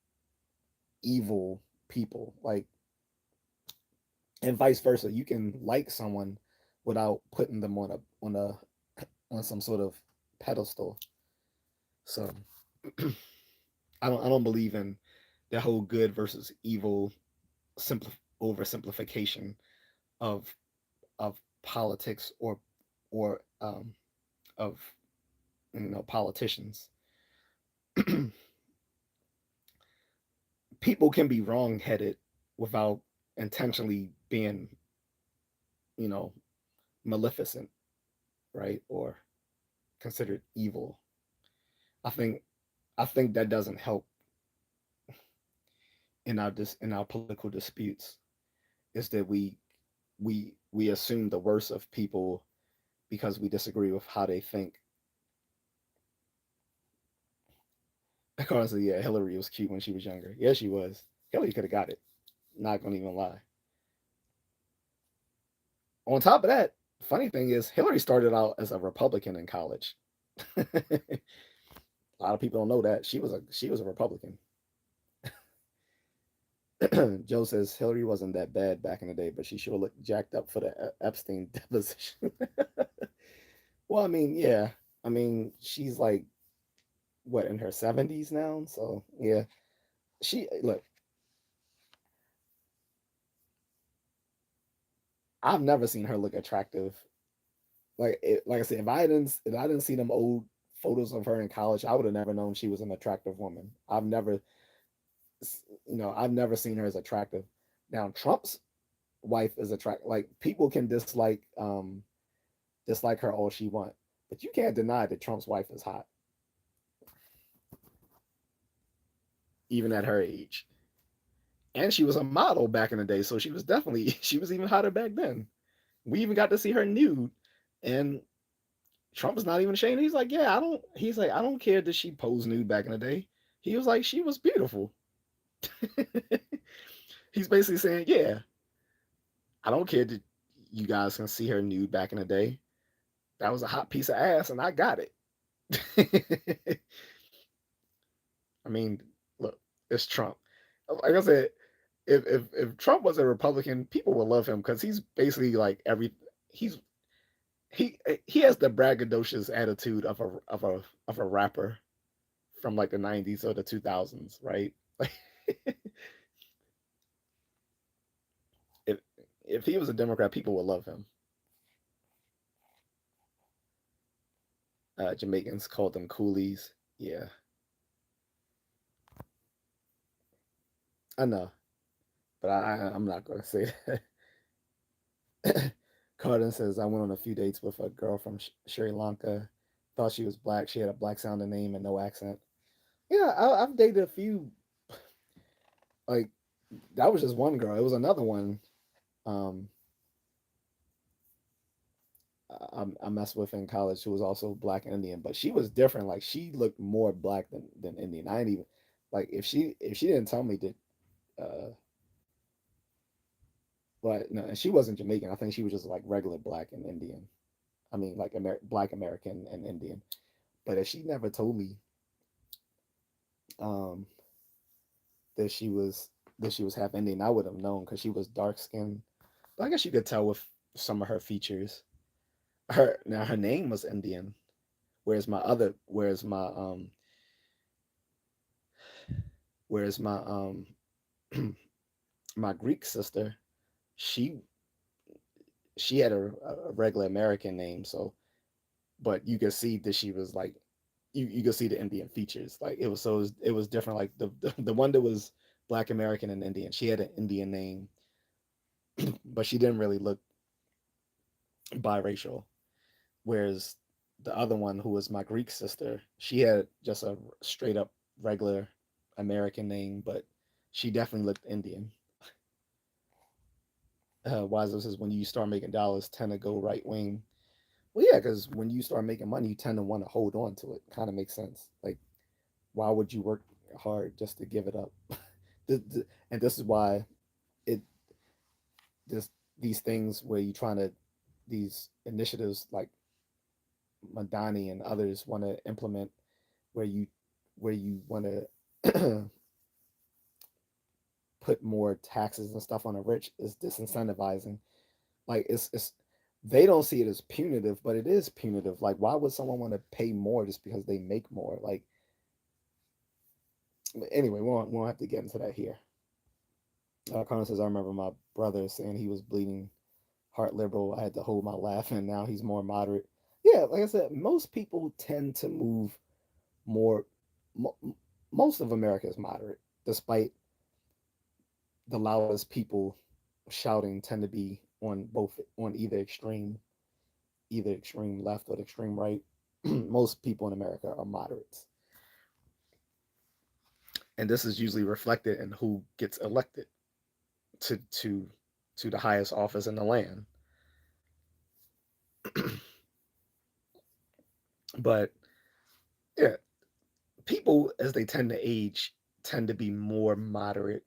evil people, like, and vice versa. You can like someone without putting them on some sort of pedestal. So I don't believe in the whole good versus evil oversimplification of politics or of politicians. People can be wrong-headed without intentionally being you know maleficent, right, or considered evil. I think I think that doesn't help in our political disputes. Is that we assume the worst of people because we disagree with how they think. Honestly, yeah, Hillary was cute when she was younger. Yeah, she was. Hillary could have got it. Not gonna even lie. On top of that, funny thing is Hillary started out as a Republican in college. A lot of people don't know that she was a Republican. Joe says Hillary wasn't that bad back in the day, but she sure looked jacked up for the Epstein deposition. Well, I mean, yeah, I mean, she's like what in her 70s now, so yeah. She look, I've never seen her look attractive. Like I said, if I didn't see them old photos of her in college, I would have never known she was an attractive woman. I've never seen her as attractive. Now Trump's wife is attractive. Like people can dislike her all she want, but you can't deny that Trump's wife is hot, even at her age. And she was a model back in the day, so she was definitely she was even hotter back then. We even got to see her nude, and Trump is not even ashamed. He's like, yeah, I don't. He's like, I don't care that she posed nude back in the day. He was like, she was beautiful. He's basically saying, yeah, I don't care that you guys can see her nude back in the day. That was a hot piece of ass, and I got it. I mean, look, it's Trump. Like I said, if Trump was a Republican, people would love him because he's basically like he's he he has the braggadocious attitude of a rapper from like the 90s or the 2000s, right? Like if if he was a Democrat, people would love him. Jamaicans called them coolies. Yeah, I know, but I'm not gonna say that. Carden says I went on a few dates with a girl from Sri Lanka. Thought she was black. She had a black sounding name and no accent. Yeah, I've dated a few. Like that was just one girl. It was another one. Um, I messed with in college who was also black and Indian, but she was different. Like she looked more black than Indian. I ain't even like if she didn't tell me that. But no, and she wasn't Jamaican. I think she was just like regular black and Indian. I mean, like black American and Indian. But if she never told me um, that she was half Indian, I would have known because she was dark skinned. But I guess you could tell with some of her features. Her name was Indian, whereas my Greek sister, she she had a regular American name, so but you could see that she was like you could see the Indian features. Like it was different. Like the one that was Black American and Indian, she had an Indian name, but she didn't really look biracial. Whereas the other one, who was my Greek sister, she had just a straight up regular American name, but she definitely looked Indian. Wiseau says when you start making dollars, tend to go right wing. Well, yeah, because when you start making money, you tend to want to hold on to it. Kind of makes sense. Like, why would you work hard just to give it up? And this is why it this these things where you trying to these initiatives like Madani and others want to implement where you want to put more taxes and stuff on the rich is disincentivizing. Like it's they don't see it as punitive, but it is punitive. Like why would someone want to pay more just because they make more? Like anyway, we won't have to get into that here. Connor says I remember my brother saying he was bleeding heart liberal. I had to hold my laugh, and now he's more moderate. Yeah, like I said, most people tend to move more. Mo- Most of America is moderate, despite the loudest people shouting tend to be on either extreme left or extreme right. Most people in America are moderates, and this is usually reflected in who gets elected to to to the highest office in the land. But yeah, people as they tend to age tend to be more moderate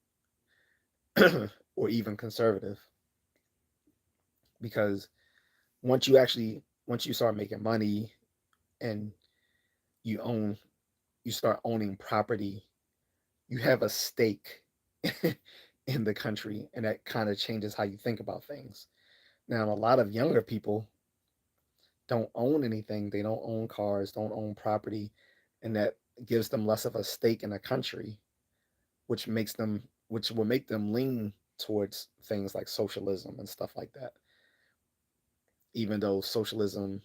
or even conservative, because once you start making money and you own you start owning property, you have a stake in the country, and that kind of changes how you think about things. Now, a lot of younger people don't own anything. They don't own cars, don't own property, and that gives them less of a stake in a country, which will make them lean towards things like socialism and stuff like that. Even though socialism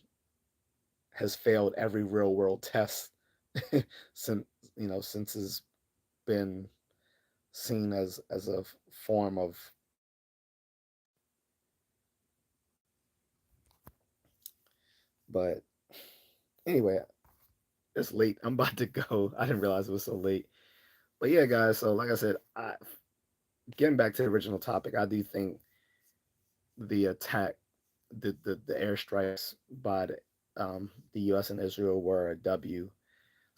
has failed every real world test since since it's been seen as a form of, but anyway, it's late. I'm about to go. I didn't realize it was so late. But yeah, guys. So like I said, getting back to the original topic, I do think the attack, the airstrikes by the U.S. and Israel were a W,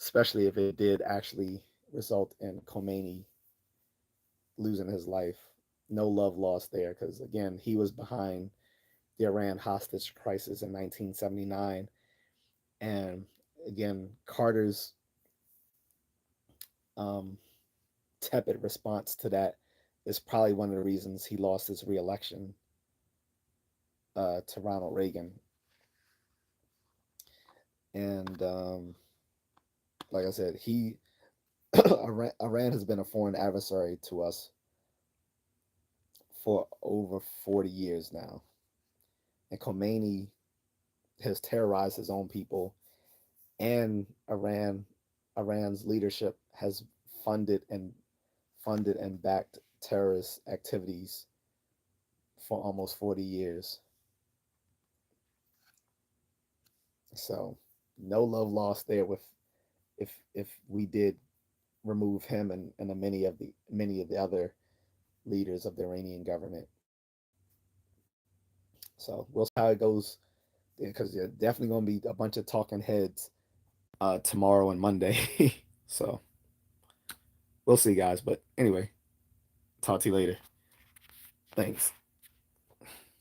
especially if it did actually result in Khomeini losing his life. No love lost there, because again, he was behind the Iran hostage crisis in 1979, and again, Carter's um, tepid response to that is probably one of the reasons he lost his reelection to Ronald Reagan. And like I said, he Iran has been a foreign adversary to us for over 40 years now, and Khomeini has terrorized his own people, and Iran's leadership has funded and funded and backed terrorist activities for almost 40 years. So no love lost there with if we did remove him and many of the other leaders of the Iranian government. So we'll see how it goes, because there's definitely going to be a bunch of talking heads tomorrow and Monday. So we'll see, guys. But anyway, talk to you later. Thanks.